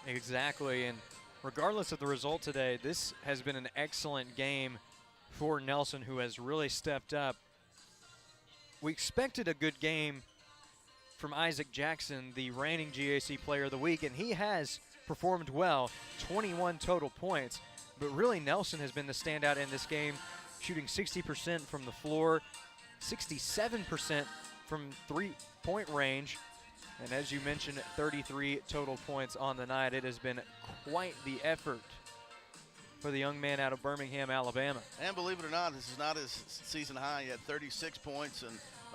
Exactly, and regardless of the result today, this has been an excellent game for Nelson, who has really stepped up. We expected a good game from Isaac Jackson, the reigning GAC Player of the Week, and he has performed well, 21 total points. But really, Nelson has been the standout in this game, shooting 60% from the floor, 67% from 3-point range, And as you mentioned, 33 total points on the night. It has been quite the effort for the young man out of Birmingham, Alabama. And believe it or not, this is not his season high. He had 36 points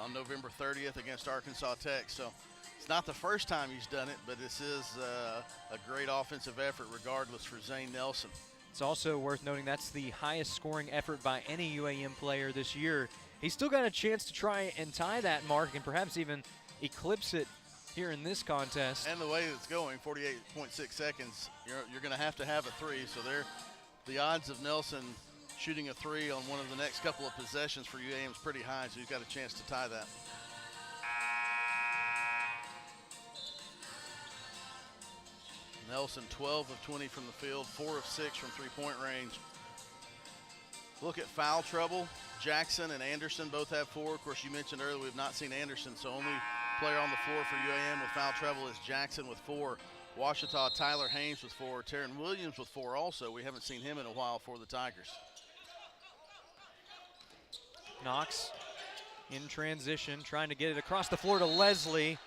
on November 30th against Arkansas Tech. So it's not the first time he's done it, but this is a great offensive effort regardless for Zane Nelson. It's also worth noting that's the highest scoring effort by any UAM player this year. He's still got a chance to try and tie that mark and perhaps even eclipse it here in this contest. And the way it's going, 48.6 seconds, you're going to have a three. So the odds of Nelson shooting a three on one of the next couple of possessions for UAM is pretty high, so he's got a chance to tie that. Nelson 12 of 20 from the field, 4 of 6 from three-point range. Look at foul trouble. Jackson and Anderson both have 4. Of course, you mentioned earlier we've not seen Anderson, so only player on the floor for UAM with foul trouble is Jackson with 4. Ouachita, Tyler Haynes with 4. Taryn Williams with 4 also. We haven't seen him in a while for the Tigers. Knox in transition, trying to get it across the floor to Leslie.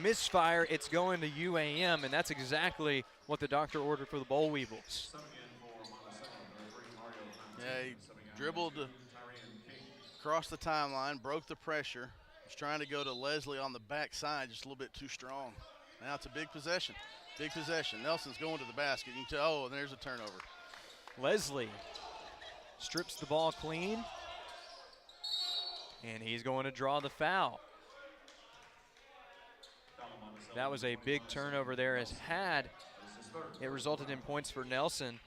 Misfire, it's going to UAM, and that's exactly what the doctor ordered for the Boll Weevils. Yeah, he dribbled across the timeline, broke the pressure. Was trying to go to Leslie on the backside, just a little bit too strong. Now it's a big possession. Big possession. Nelson's going to the basket. You can tell, oh, and there's a turnover. Leslie strips the ball clean, and he's going to draw the foul. That was a big turnover there, as had it resulted in points for Nelson.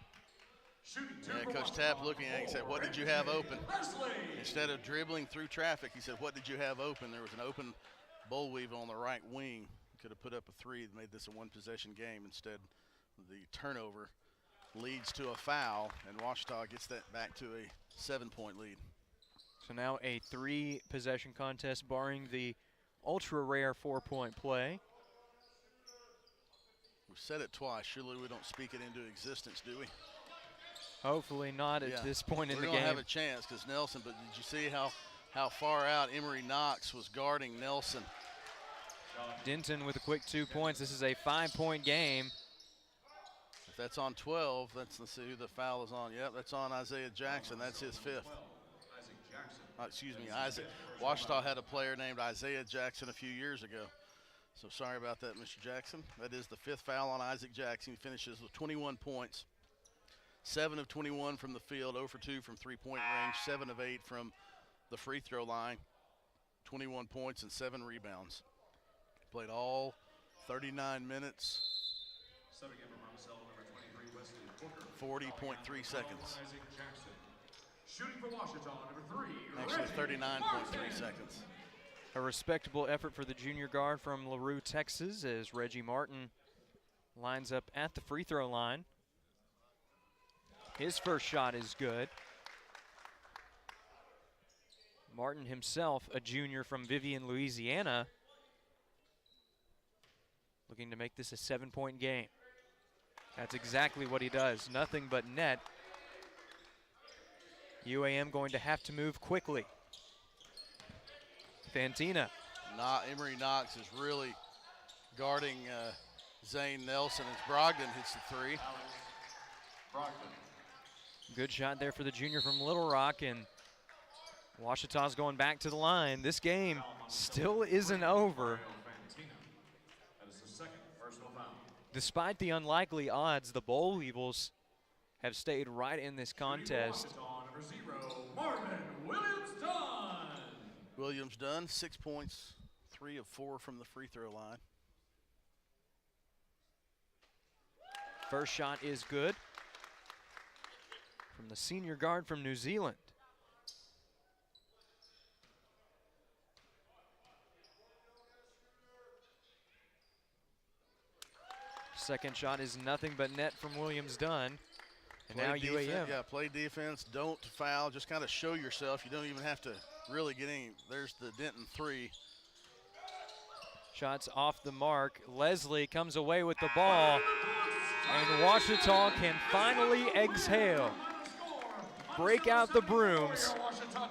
Yeah, Coach Tapp looking at it, he said, what did you have open? Instead of dribbling through traffic, he said, what did you have open? There was an open Boll Weevil on the right wing. Could have put up a three and made this a one-possession game. Instead, the turnover leads to a foul, and Ouachita gets that back to a 7-point lead. So now a 3-possession contest, barring the ultra-rare 4-point play. We've said it twice. Surely we don't speak it into existence, do we? Hopefully not at this point in the game. We're going to have a chance because Nelson, but did you see how far out Emory Knox was guarding Nelson? Denton with a quick 2 points. This is a 5-point game. If that's on 12, let's see who the foul is on. Yep, that's on Isaiah Jackson. That's his 5th. Excuse me, Isaac. Ouachita had a player named Isaiah Jackson a few years ago. So sorry about that, Mr. Jackson. That is the 5th foul on Isaac Jackson. He finishes with 21 points. 7 of 21 from the field, 0 for 2 from three-point range, 7 of 8 from the free throw line, 21 points and 7 rebounds. Played all 39 minutes, 40.3 seconds. Shooting for Ouachita, number 3. Actually 39.3 seconds. A respectable effort for the junior guard from LaRue, Texas, as Reggie Martin lines up at the free throw line. His first shot is good. Martin himself, a junior from Vivian, Louisiana, looking to make this a 7-point game. That's exactly what he does, nothing but net. UAM going to have to move quickly. Fantina. Emory Knox is really guarding Zane Nelson as Brogdon hits the 3. Good shot there for the junior from Little Rock, and Ouachita's going back to the line. This game still isn't over. Despite the unlikely odds, the Boll Weevils have stayed right in this contest. Williams Dunn, 6 points, 3 of 4 from the free throw line. First shot is good from the senior guard from New Zealand. Second shot is nothing but net from Williams Dunn. And now UAM. Yeah, play defense, don't foul, just kind of show yourself. You don't even have to really get any. There's the Denton 3. Shots off the mark. Leslie comes away with the ball, and Ouachita can finally exhale. break out the brooms.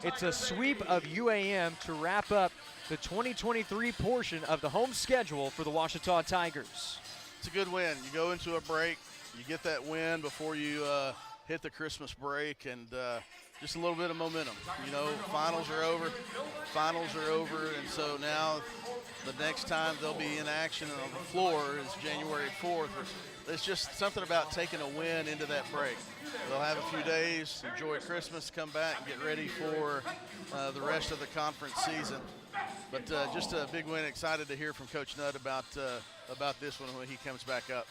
It's a sweep of UAM to wrap up the 2023 portion of the home schedule for the Ouachita Tigers. It's a good win. You go into a break, you get that win before you hit the Christmas break, and just a little bit of momentum. You know, finals are over, and so now the next time they'll be in action on the floor is January 4th. It's just something about taking a win into that break. They'll have a few days, enjoy Christmas, come back and get ready for the rest of the conference season. But just a big win. Excited to hear from Coach Nutt about this one when he comes back up.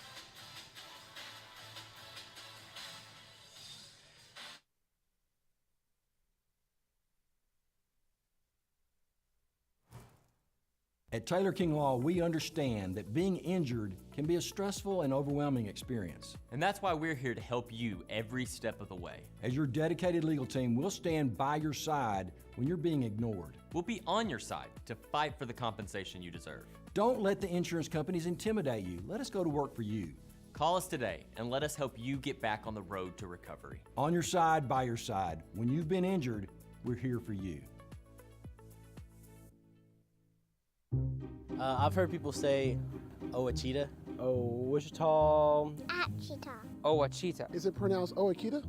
At Taylor King Law, we understand that being injured can be a stressful and overwhelming experience. And that's why we're here to help you every step of the way. As your dedicated legal team, we'll stand by your side when you're being ignored. We'll be on your side to fight for the compensation you deserve. Don't let the insurance companies intimidate you. Let us go to work for you. Call us today and let us help you get back on the road to recovery. On your side, by your side. When you've been injured, we're here for you. I've heard people say Ouachita. Ouachita. Ouachita. Is it pronounced Ouachita?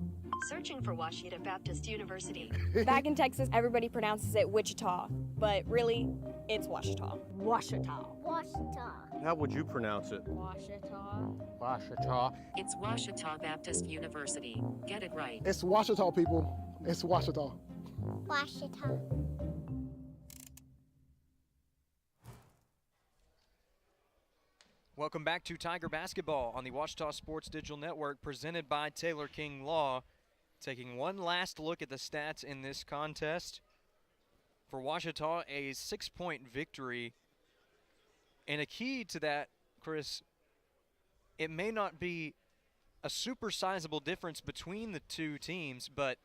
Searching for Ouachita Baptist University. Back in Texas, everybody pronounces it Wichita, but really, it's Ouachita. Ouachita. Ouachita. How would you pronounce it? Ouachita. Ouachita. It's Ouachita Baptist University. Get it right. It's Ouachita, people. It's Ouachita. Ouachita. Welcome back to Tiger Basketball on the Ouachita Sports Digital Network, presented by Taylor King Law. Taking one last look at the stats in this contest. For Ouachita, a 6-point victory. And a key to that, Chris, it may not be a super sizable difference between the two teams, but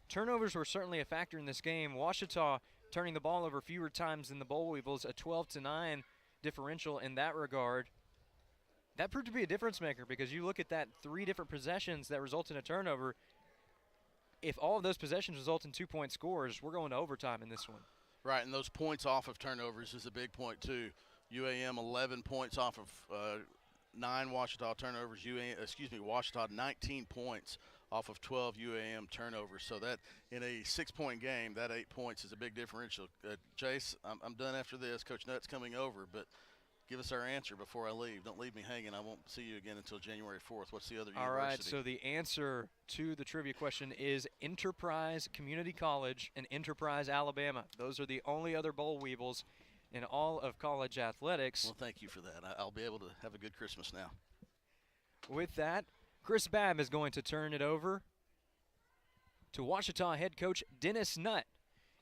turnovers were certainly a factor in this game. Ouachita turning the ball over fewer times than the Boll Weevils, a 12-9 differential in that regard. That proved to be a difference maker because you look at that 3 different possessions that result in a turnover. If all of those possessions result in 2-point scores, we're going to overtime in this one. Right, and those points off of turnovers is a big point too. UAM 11 points off of 9 Ouachita turnovers. Ouachita 19 points off of 12 UAM turnovers. So that in a 6-point game, that 8 points is a big differential. Chase, I'm done after this. Coach Nutt's coming over, but give us our answer before I leave. Don't leave me hanging. I won't see you again until January 4th. What's the other university? All right, so the answer to the trivia question is Enterprise Community College in Enterprise, Alabama. Those are the only other Boll Weevils in all of college athletics. Well, thank you for that. I'll be able to have a good Christmas now. With that, Chris Babb is going to turn it over to Ouachita head coach Dennis Nutt,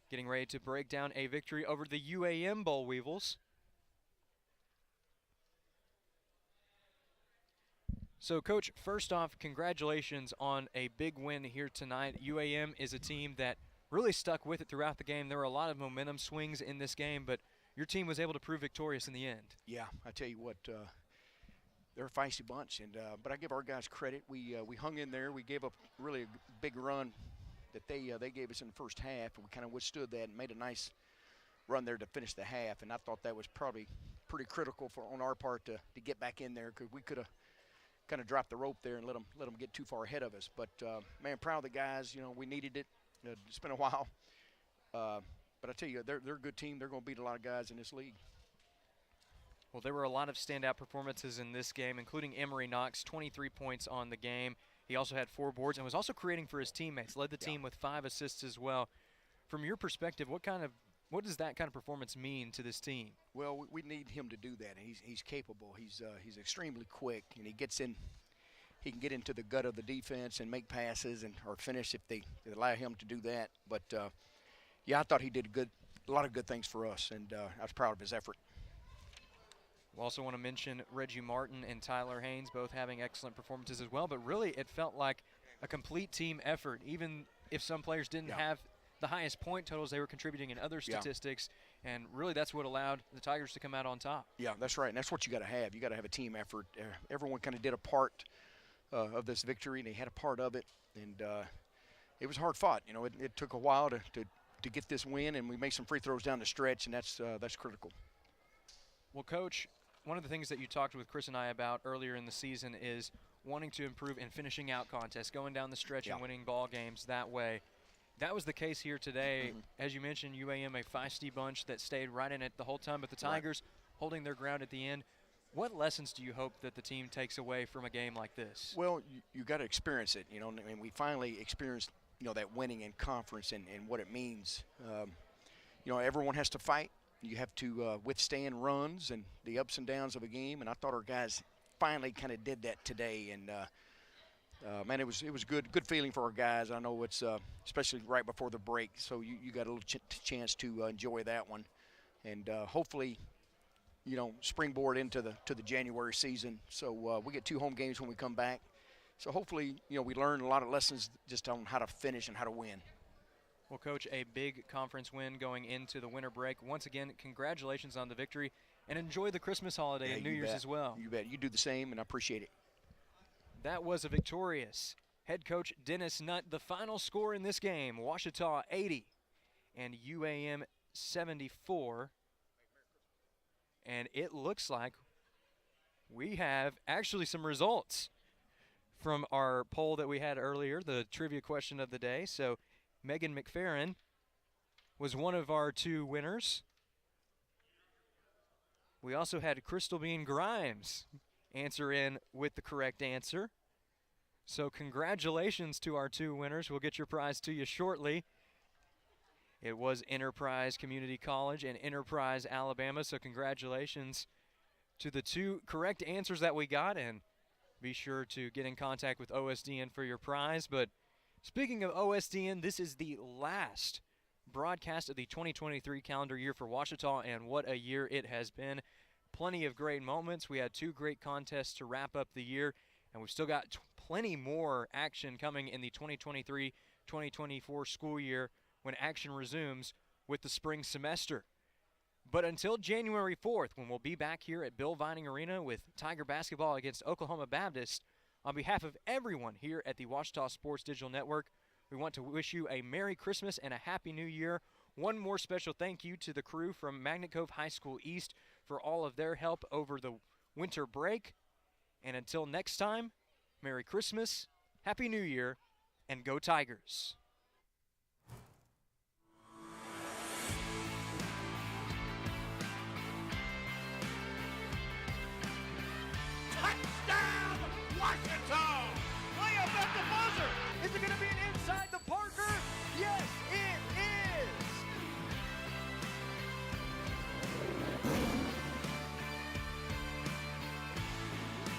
getting ready to break down a victory over the UAM Boll Weevils. So, Coach, first off, congratulations on a big win here tonight. UAM is a team that really stuck with it throughout the game. There were a lot of momentum swings in this game, but your team was able to prove victorious in the end. Yeah, I tell you what, they're a feisty bunch, and but I give our guys credit. We hung in there. We gave up really a big run that they gave us in the first half, and we kind of withstood that and made a nice run there to finish the half. And I thought that was probably pretty critical on our part to get back in there, because we could have kind of dropped the rope there and let them get too far ahead of us. But man, proud of the guys. You know, we needed it. It's been a while, but I tell you, they're a good team. They're going to beat a lot of guys in this league. Well, there were a lot of standout performances in this game, including Emory Knox, 23 points on the game. He also had 4 boards and was also creating for his teammates. Led the team with 5 assists as well. From your perspective, what does that kind of performance mean to this team? Well, we need him to do that. He's capable. He's extremely quick, and he gets in. He can get into the gut of the defense and make passes or finish if they allow him to do that. But yeah, I thought he did a lot of good things for us, and I was proud of his effort. We also want to mention Reggie Martin and Tyler Haynes, both having excellent performances as well. But really, it felt like a complete team effort. Even if some players didn't have the highest point totals, they were contributing in other statistics, and really that's what allowed the Tigers to come out on top. Yeah, that's right, and that's what you got to have. You got to have a team effort. Everyone kind of did a part of this victory, and they had a part of it. And it was hard fought. You know, it took a while to get this win, and we made some free throws down the stretch, and that's critical. Well, Coach, one of the things that you talked with Chris and I about earlier in the season is wanting to improve in finishing out contests, going down the stretch and winning ball games that way. That was the case here today. As you mentioned, UAM, a feisty bunch that stayed right in it the whole time, but the Tigers holding their ground at the end. What lessons do you hope that the team takes away from a game like this? Well, you got to experience it. You know, I mean, we finally experienced, you know, that winning in conference and what it means. You know, everyone has to fight. You have to withstand runs and the ups and downs of a game, and I thought our guys finally kind of did that today. And man, it was good feeling for our guys. I know it's especially right before the break, so you got a little chance to enjoy that one, and hopefully, you know, springboard into the January season. So we get 2 home games when we come back. So hopefully, you know, we learn a lot of lessons just on how to finish and how to win. Well, Coach, a big conference win going into the winter break. Once again, congratulations on the victory, and enjoy the Christmas holiday and New Year's as well. You bet. You do the same, and I appreciate it. That was a victorious head coach Dennis Nutt. The final score in this game, Ouachita 80 and UAM 74. And it looks like we have actually some results from our poll that we had earlier, the trivia question of the day. So Megan McFerrin was one of our 2 winners. We also had Crystal Bean Grimes answer in with the correct answer. So congratulations to our 2 winners. We'll get your prize to you shortly. It was Enterprise Community College and Enterprise, Alabama. So congratulations to the 2 correct answers that we got, and be sure to get in contact with OSDN for your prize. But speaking of OSDN, this is the last broadcast of the 2023 calendar year for Ouachita, and what a year it has been. Plenty of great moments. We had 2 great contests to wrap up the year, and we've still got plenty more action coming in the 2023-2024 school year when action resumes with the spring semester. But until January 4th, when we'll be back here at Bill Vining Arena with Tiger basketball against Oklahoma Baptist, on behalf of everyone here at the Ouachita Sports Digital Network, we want to wish you a Merry Christmas and a Happy New Year. One more special thank you to the crew from Magnet Cove High School East for all of their help over the winter break. And until next time, Merry Christmas, Happy New Year, and go Tigers.